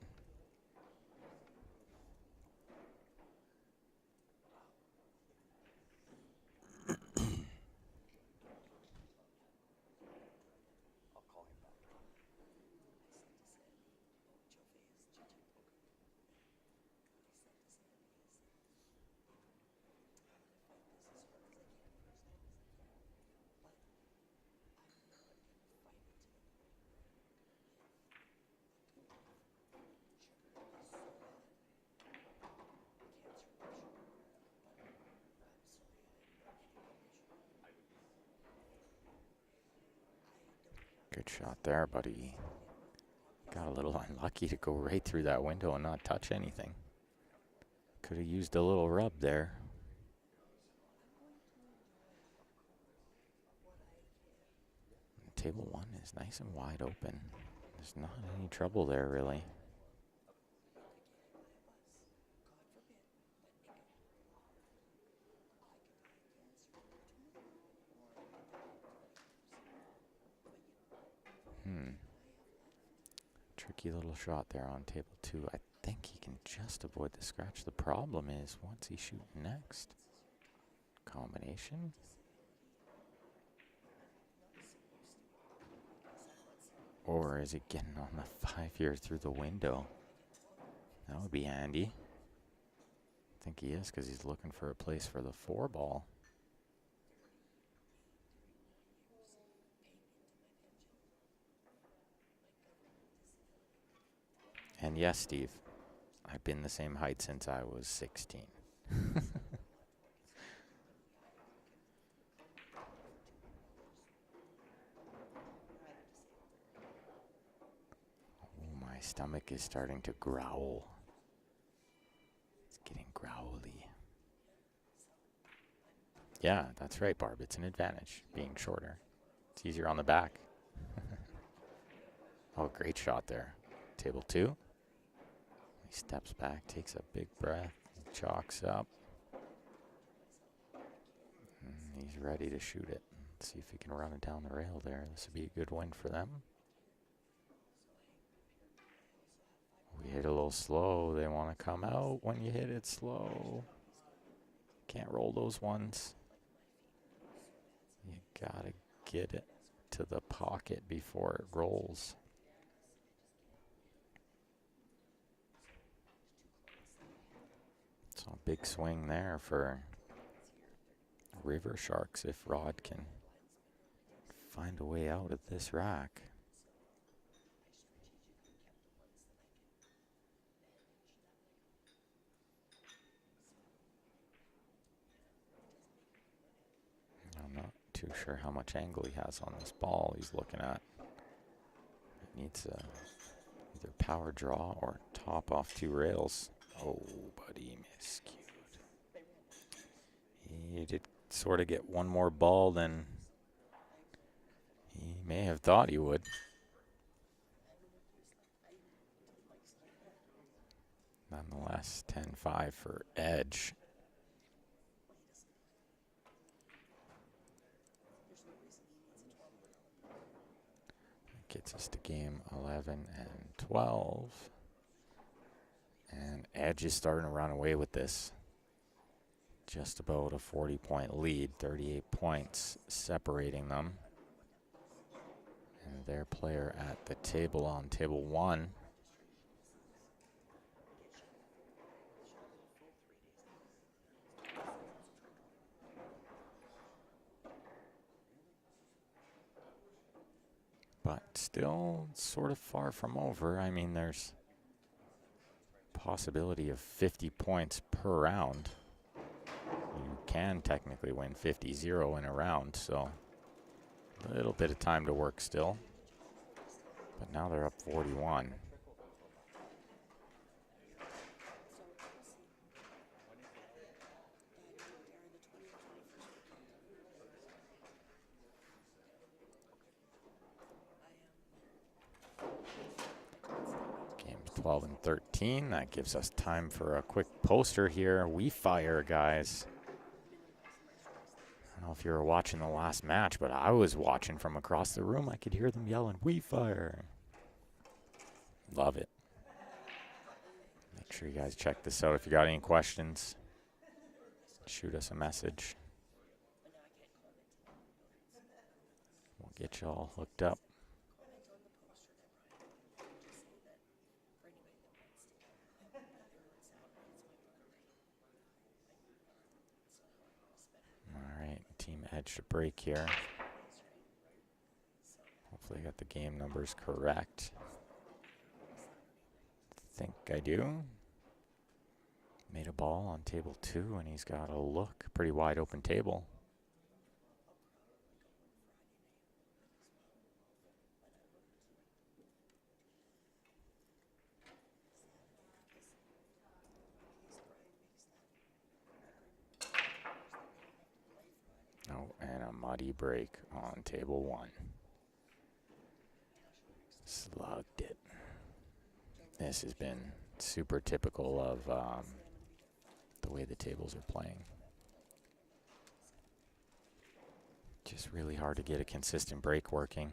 Good shot there, buddy. Got a little unlucky to go right through that window and not touch anything. Could have used a little rub there. Table 1 is nice and wide open. There's not any trouble there, really. Tricky little shot there on table 2. I think he can just avoid the scratch. The problem is, what's he shooting next? Combination? Or is it getting on the 5 here through the window? That would be handy. I think he is, because he's looking for a place for the 4 ball. And yes, Steve, I've been the same height since I was 16. Oh, my stomach is starting to growl. It's getting growly. Yeah, that's right, Barb. It's an advantage being shorter. It's easier on the back. Oh, great shot there. Table 2. He steps back, takes a big breath, chalks up. He's ready to shoot it. Let's see if he can run it down the rail there. This would be a good win for them. We hit a little slow. They want to come out when you hit it slow. Can't roll those ones. You gotta get it to the pocket before it rolls. So a big swing there for River Sharks if Rod can find a way out of this rack. too sure how much angle he has on this ball he's looking at. It needs a either power draw or top off 2 rails. Oh, but he miscued. He did sort of get one more ball than he may have thought he would. Nonetheless, 10-5 for Edge. Gets us to game 11 and 12. And Edge is starting to run away with this. Just about a 40-point lead, 38 points separating them. And their player at the table on table 1. But still sort of far from over. I mean, there's possibility of 50 points per round. You can technically win 50-0 in a round, so a little bit of time to work still. But now they're up 41. Games 12 and 13. That gives us time for a quick poster here. We fire, guys. I don't know if you were watching the last match, but I was watching from across the room. I could hear them yelling, "We fire." Love it. Make sure you guys check this out. If you got any questions, shoot us a message. We'll get you all hooked up. All right, Team Edge to break here. Hopefully I got the game numbers correct. Think I do. Made a ball on table 2, and he's got a look. Pretty wide open table. Oh, and a muddy break on table 1. Slugged it. This has been super typical of the way the tables are playing. Just really hard to get a consistent break working.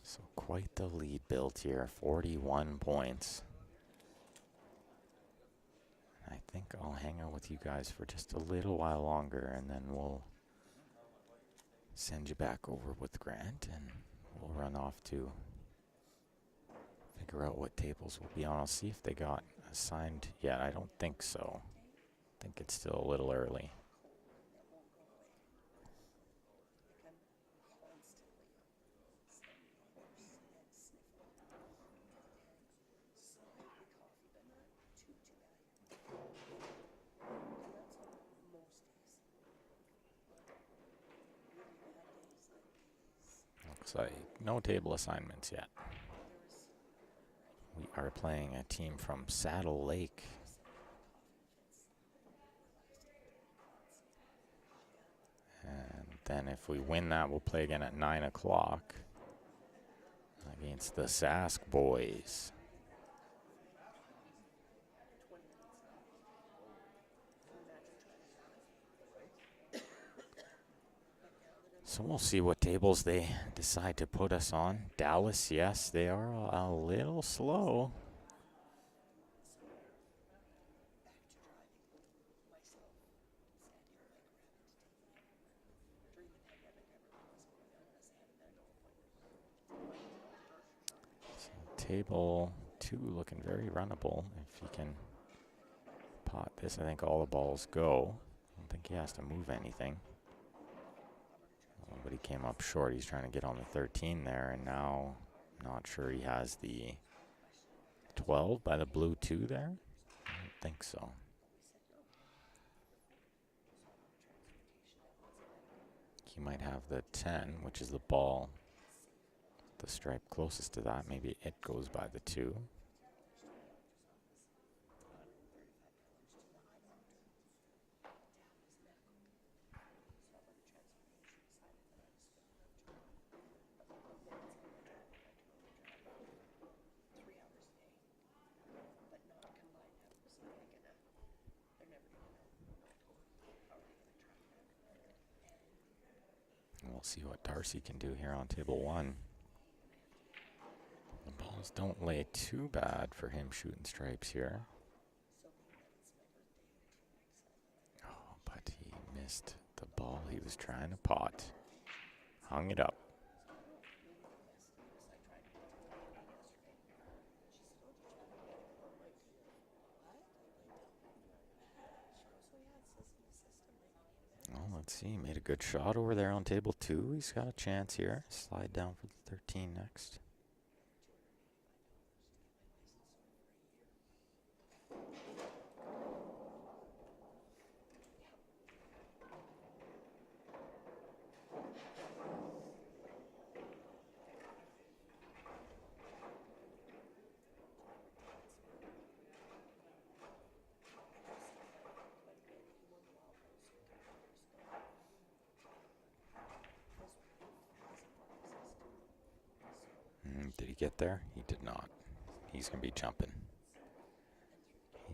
So quite the lead built here, 41 points. I think I'll hang out with you guys for just a little while longer, and then we'll send you back over with Grant, and we'll run off to figure out what tables we'll be on. I'll see if they got assigned yet. I don't think so. I think it's still a little early. Looks like no table assignments yet. We are playing a team from Saddle Lake. And then if we win that, we'll play again at 9 o'clock against the Sask boys. So we'll see what tables they decide to put us on. Dallas, yes, they are a little slow. So table 2 looking very runnable. If he can pot this, I think all the balls go. I don't think he has to move anything. But he came up short. He's trying to get on the 13 there, and now not sure he has the 12 by the blue 2 there. I don't think so. He might have the 10, which is the ball, the stripe closest to that. Maybe it goes by the 2. We'll see what Darcy can do here on table 1. The balls don't lay too bad for him shooting stripes here. Oh, but he missed the ball he was trying to pot. Hung it up. Well, let's see. Made a good shot over there on table 2. He's got a chance here. Slide down for the 13 next. Did he get there? He did not. He's going to be jumping.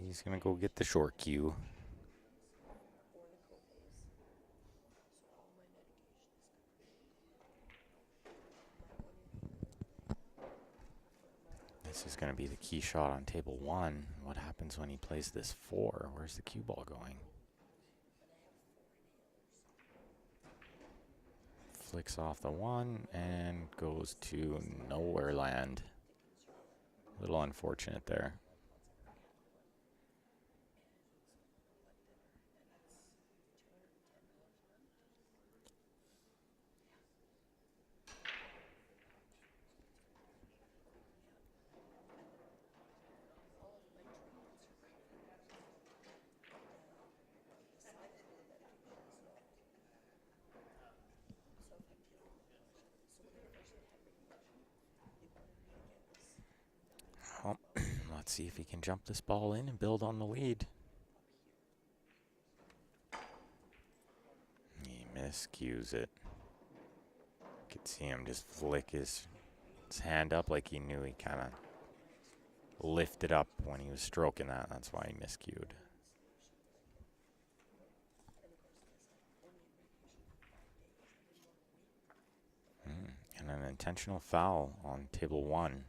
He's going to go get the short cue. This is going to be the key shot on table 1. What happens when he plays this 4? Where's the cue ball going? Flicks off the 1 and goes to nowhere land. A little unfortunate there. Well, let's see if he can jump this ball in and build on the lead. He miscues it. You could see him just flick his hand up like he knew he kind of lifted up when he was stroking that. That's why he miscued. And an intentional foul on table 1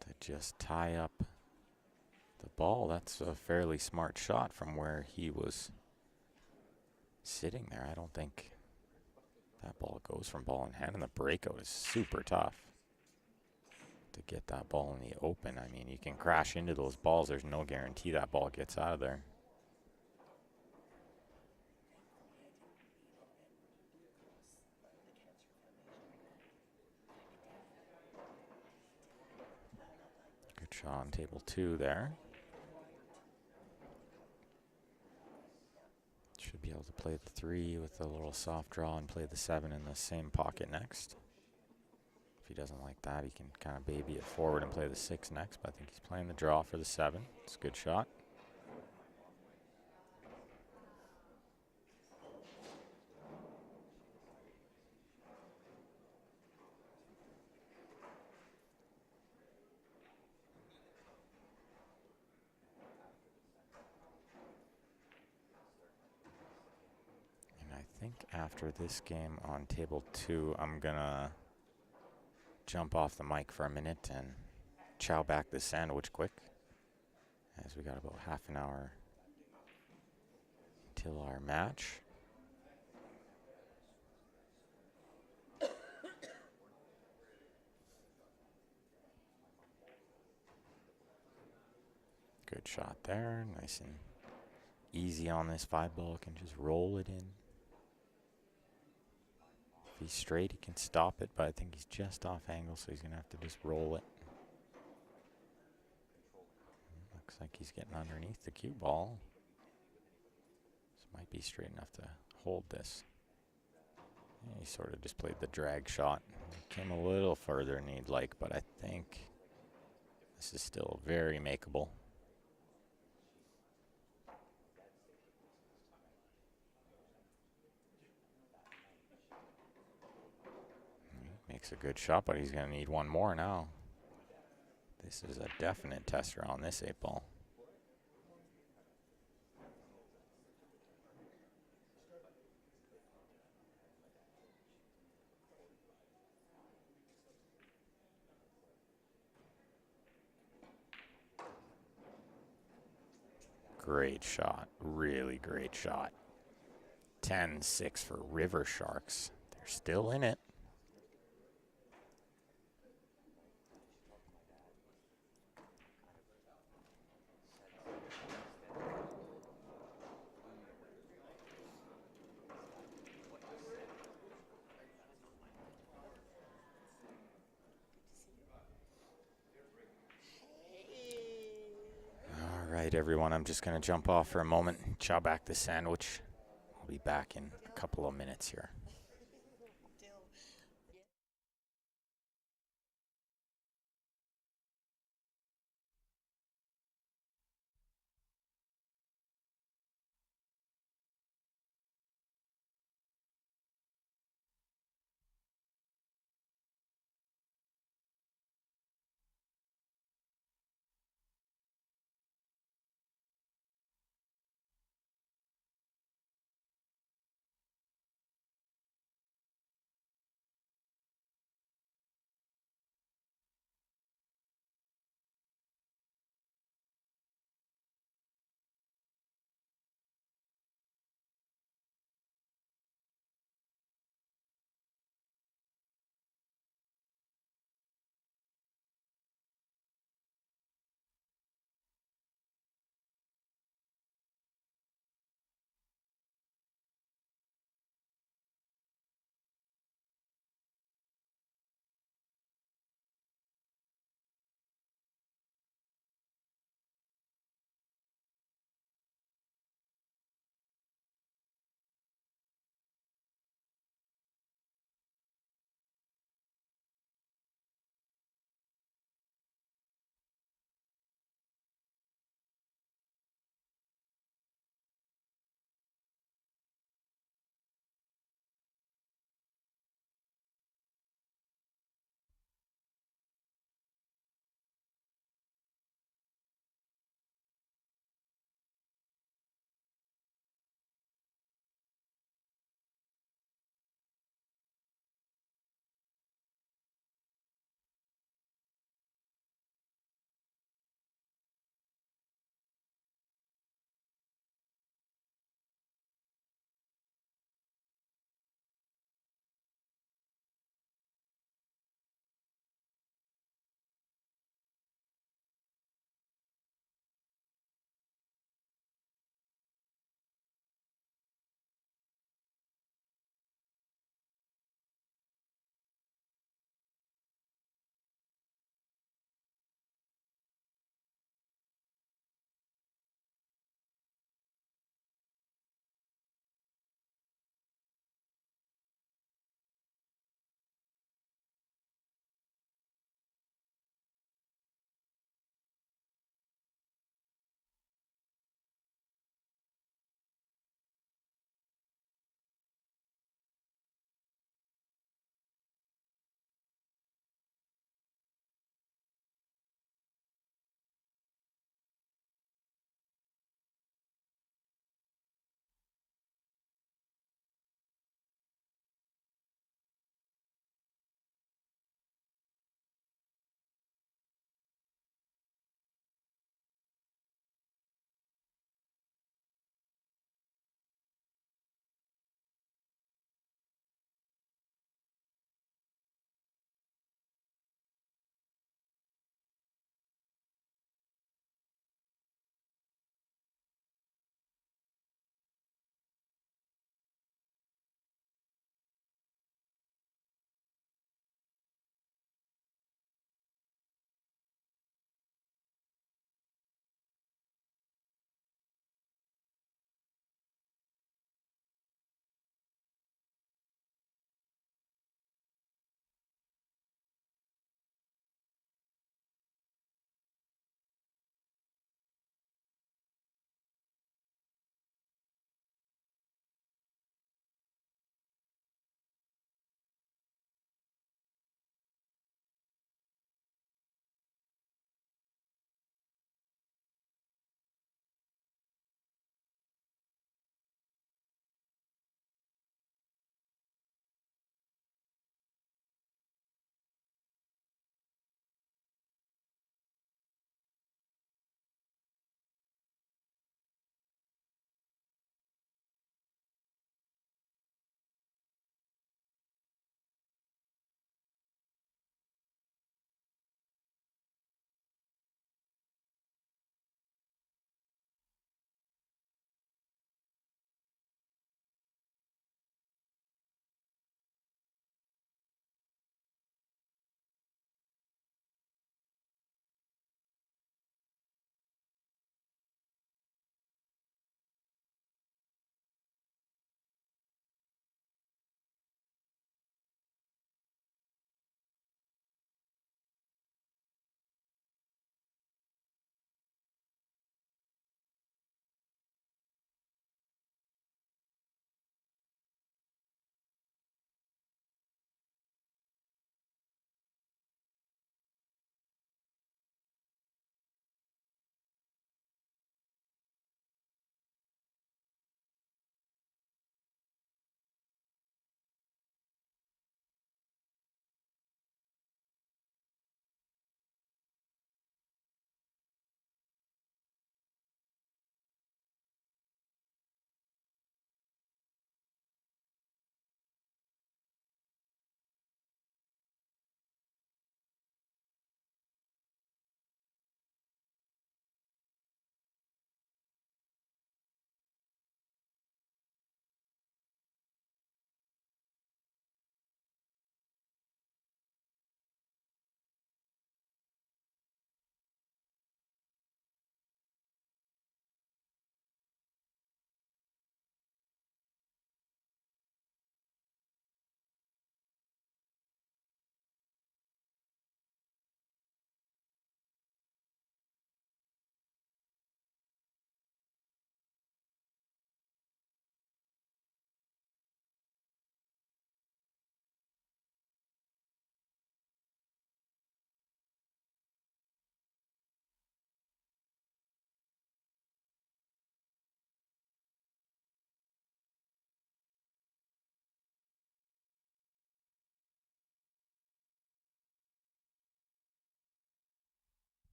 to just tie up the ball. That's a fairly smart shot from where he was sitting there. I don't think that ball goes from ball in hand, and the breakout is super tough to get that ball in the open. I mean, you can crash into those balls. There's no guarantee that ball gets out of there. Good shot on table 2 there. Should be able to play the 3 with a little soft draw and play the 7 in the same pocket next. If he doesn't like that, he can kind of baby it forward and play the 6 next, but I think he's playing the draw for the 7. It's a good shot. I think after this game on table 2, I'm gonna jump off the mic for a minute and chow back this sandwich quick, as we got about half an hour until our match. Good shot there, nice and easy on this 5 ball, can just roll it in. If he's straight, he can stop it, but I think he's just off angle, so he's going to have to just roll it. Looks like he's getting underneath the cue ball. This might be straight enough to hold this. Yeah, he sort of just played the drag shot. Came a little further than he'd like, but I think this is still very makeable. He makes a good shot, but he's going to need one more now. This is a definite tester on this 8-ball. Great shot. Really great shot. 10-6 for River Sharks. They're still in it. All right, everyone. I'm just going to jump off for a moment, chow back the sandwich. I'll be back in a couple of minutes here.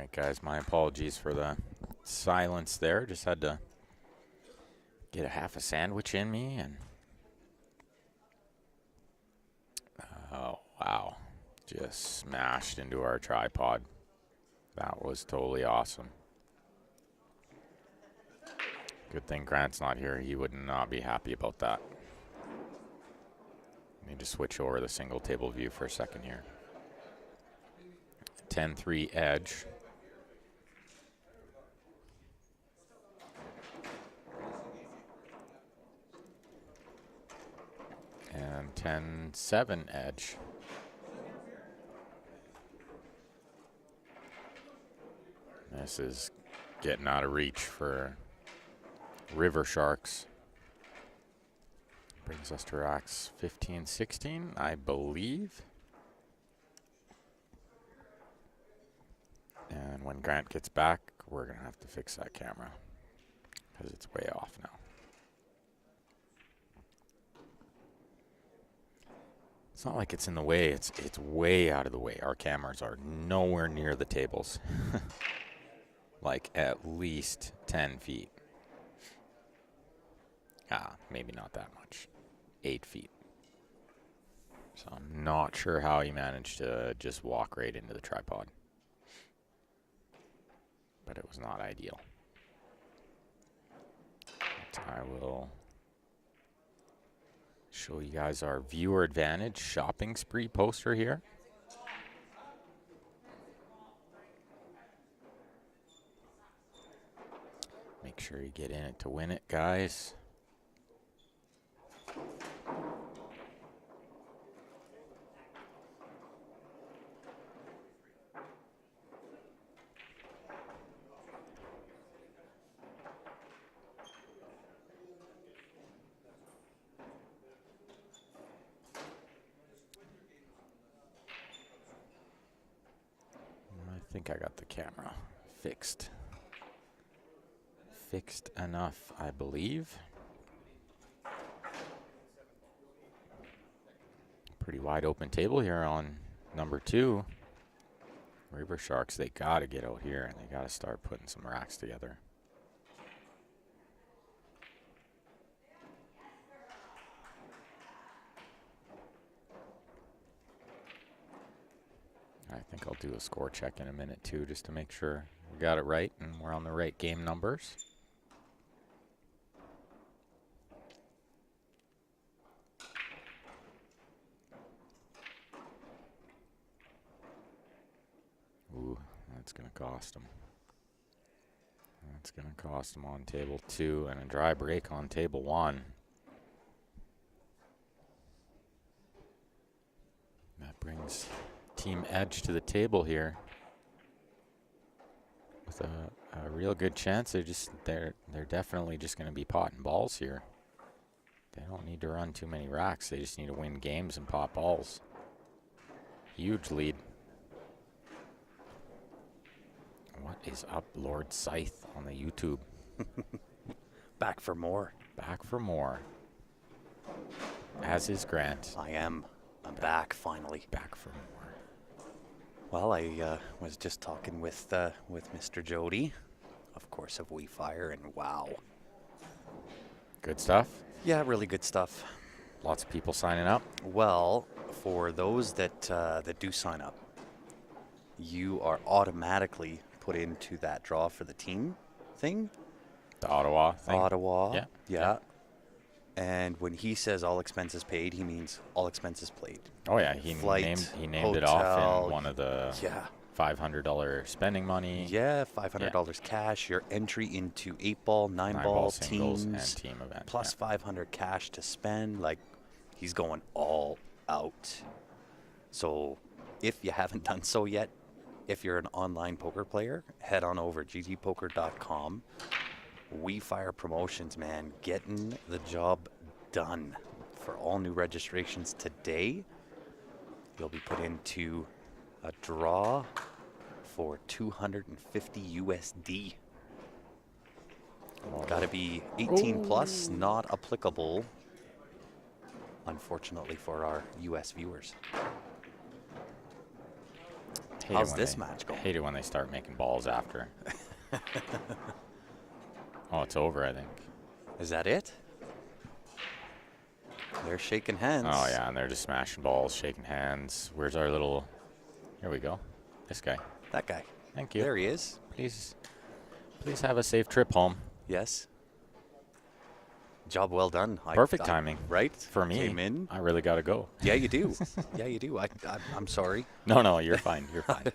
right, guys, my apologies for the silence there. Just had to get a half a sandwich in me, and oh, wow. Just smashed into our tripod. That was totally awesome. Good thing Grant's not here. He would not be happy about that. Need to switch over the single table view for a second here. 10-3 edge. And 10-7 edge. This is getting out of reach for River Sharks. Brings us to racks 15-16, I believe. And when Grant gets back, we're going to have to fix that camera because it's way off now. It's not like it's in the way. It's way out of the way. Our cameras are nowhere near the tables. Like at least 10 feet. Maybe not that much. 8 feet. So I'm not sure how he managed to just walk right into the tripod. But it was not ideal. But I will show you guys our viewer advantage shopping spree poster here. Make sure you get in it to win it, guys. I think I got the camera fixed. Fixed enough, I believe. Pretty wide open table here on number 2. River Sharks, they got to get out here and they got to start putting some racks together. I think I'll do a score check in a minute too, just to make sure we got it right and we're on the right game numbers. Ooh, that's going to cost them. That's going to cost them on table 2 and a dry break on table 1. That brings Team Edge to the table here with a real good chance. They're definitely just going to be potting balls here. They don't need to run too many racks. They just need to win games and pot balls. Huge lead. What is up, Lord Scythe on the YouTube? Back for more. Back for more. As is Grant. I'm back finally. Back for more. Well, I was just talking with Mr. Jody, of course, of WeFire, and wow. Good stuff? Yeah, really good stuff. Lots of people signing up? Well, for those that do sign up, you are automatically put into that draw for the team thing. The Ottawa thing? Ottawa. Yeah. And when he says all expenses paid, he means all expenses paid. Oh yeah, he Flight, named it hotel, off in one of the $500 spending money. Yeah, $500 cash. Your entry into 8-ball, 9-ball singles teams, and team event. plus $500 cash to spend. Like, he's going all out. So, if you haven't done so yet, if you're an online poker player, head on over ggpoker.com. WeFire Promotions, man, getting the job done. For all new registrations today, you'll be put into a draw for $250 USD. Got to be 18 plus, not applicable, unfortunately, for our US viewers. How's this match I going? hate it when they start making balls after. Oh, it's over, I think. Is that it? They're shaking hands. Oh, yeah, and they're just smashing balls, shaking hands. Where's our little... Here we go. This guy. That guy. Thank you. There he is. Please have a safe trip home. Yes. Job well done. Perfect timing. Right? For me. Came in. I really got to go. Yeah, you do. Yeah, you do. I'm sorry. No, you're fine. You're fine.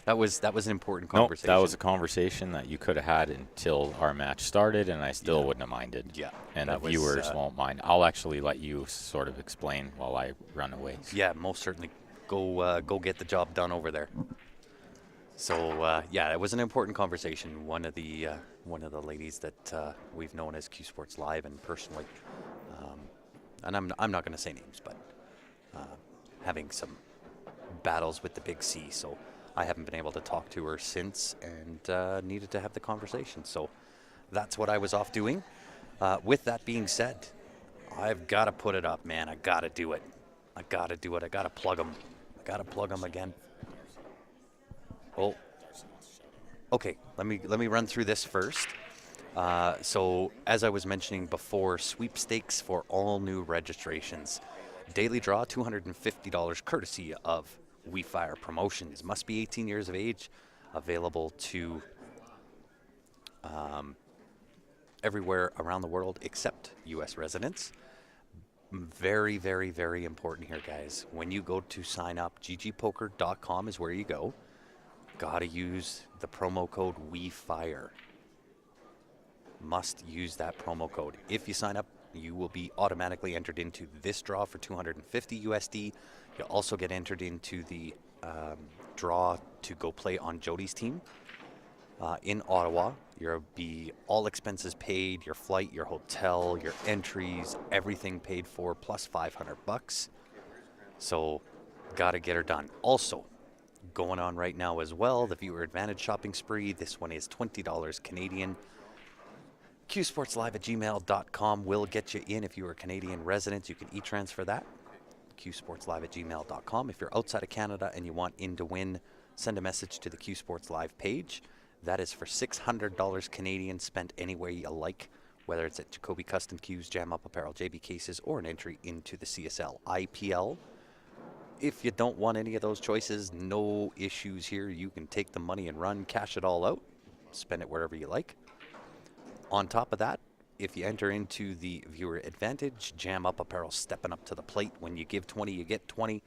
That was an important Nope, conversation. that was a conversation that you could have had until our match started, and I still wouldn't have minded. Yeah. And the viewers won't mind. I'll actually let you sort of explain while I run away. Yeah, most certainly. Go get the job done over there. So yeah, it was an important conversation. One of the ladies that we've known as Q Sports Live and personally, and I'm not going to say names, but having some battles with the big C, so I haven't been able to talk to her since, and needed to have the conversation. So that's what I was off doing. With that being said, I've got to put it up, man. I got to do it. I got to do it. I got to plug them. I got to plug them again. Oh. Okay, let me run through this first. So as I was mentioning before, sweepstakes for all new registrations. Daily draw, $250 courtesy of We Fire Promotions. Must be 18 years of age. Available to everywhere around the world except U.S. residents. Very, very, very important here, guys. When you go to sign up, ggpoker.com is where you go. Gotta use the promo code WeFire. Must use that promo code. If you sign up, you will be automatically entered into this draw for 250 USD. You'll also get entered into the draw to go play on Jody's team in Ottawa. You'll be all expenses paid, your flight, your hotel, your entries, everything paid for, plus $500. So, gotta get her done. Also, going on right now as well, the Viewer Advantage shopping spree. This one is $20 Canadian. qsportslive@gmail.com will get you in. If you are a Canadian resident, you can e-transfer that. qsportslive@gmail.com. If you're outside of Canada and you want in to win, send a message to the Q Sports Live page. That is for $600 Canadian, spent anywhere you like, whether it's at Jacoby Custom Cues, Jam Up Apparel, JB Cases, or an entry into the CSL IPL. If you don't want any of those choices, no issues here. You can take the money and run, cash it all out, spend it wherever you like. On top of that, if you enter into the Viewer Advantage, Jam Up Apparel stepping up to the plate. When you give 20, you get 20.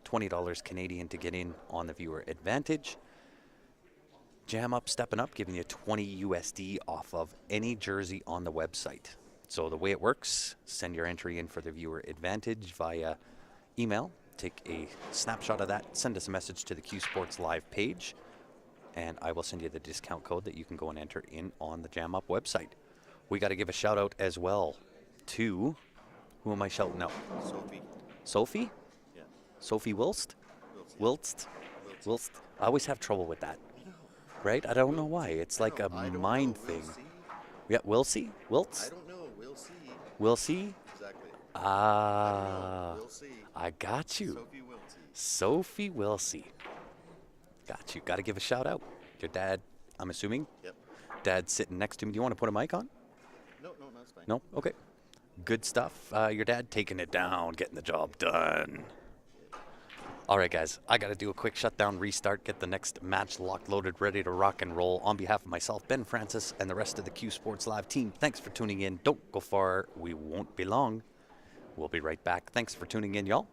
$20 Canadian to get in on the Viewer Advantage. Jam Up stepping up, giving you 20 USD off of any jersey on the website. So the way it works, send your entry in for the Viewer Advantage via email. Take a snapshot of that, send us a message to the Q Sports Live page, and I will send you the discount code that you can go and enter in on the Jam Up website. We got to give a shout out as well to, who am I shouting out? Sophie. Sophie? Yeah. Sophie Wilst? Wilst. Wilst? I always have trouble with that. Right? I don't know why. It's like a mind thing. Yeah, we'll see. Wilts? I don't know. We'll see. We'll see? Exactly. Ah. We'll see. I got you. Sophie Wiltsey. Sophie Wilsey. Got you. Got to give a shout out. Your dad, I'm assuming? Yep. Dad's sitting next to me. Do you want to put a mic on? No, that's fine. No? Okay. Good stuff. Your dad taking it down, getting the job done. All right, guys. I got to do a quick shutdown, restart, get the next match locked, loaded, ready to rock and roll. On behalf of myself, Ben Francis, and the rest of the Q Sports Live team, thanks for tuning in. Don't go far. We won't be long. We'll be right back. Thanks for tuning in, y'all.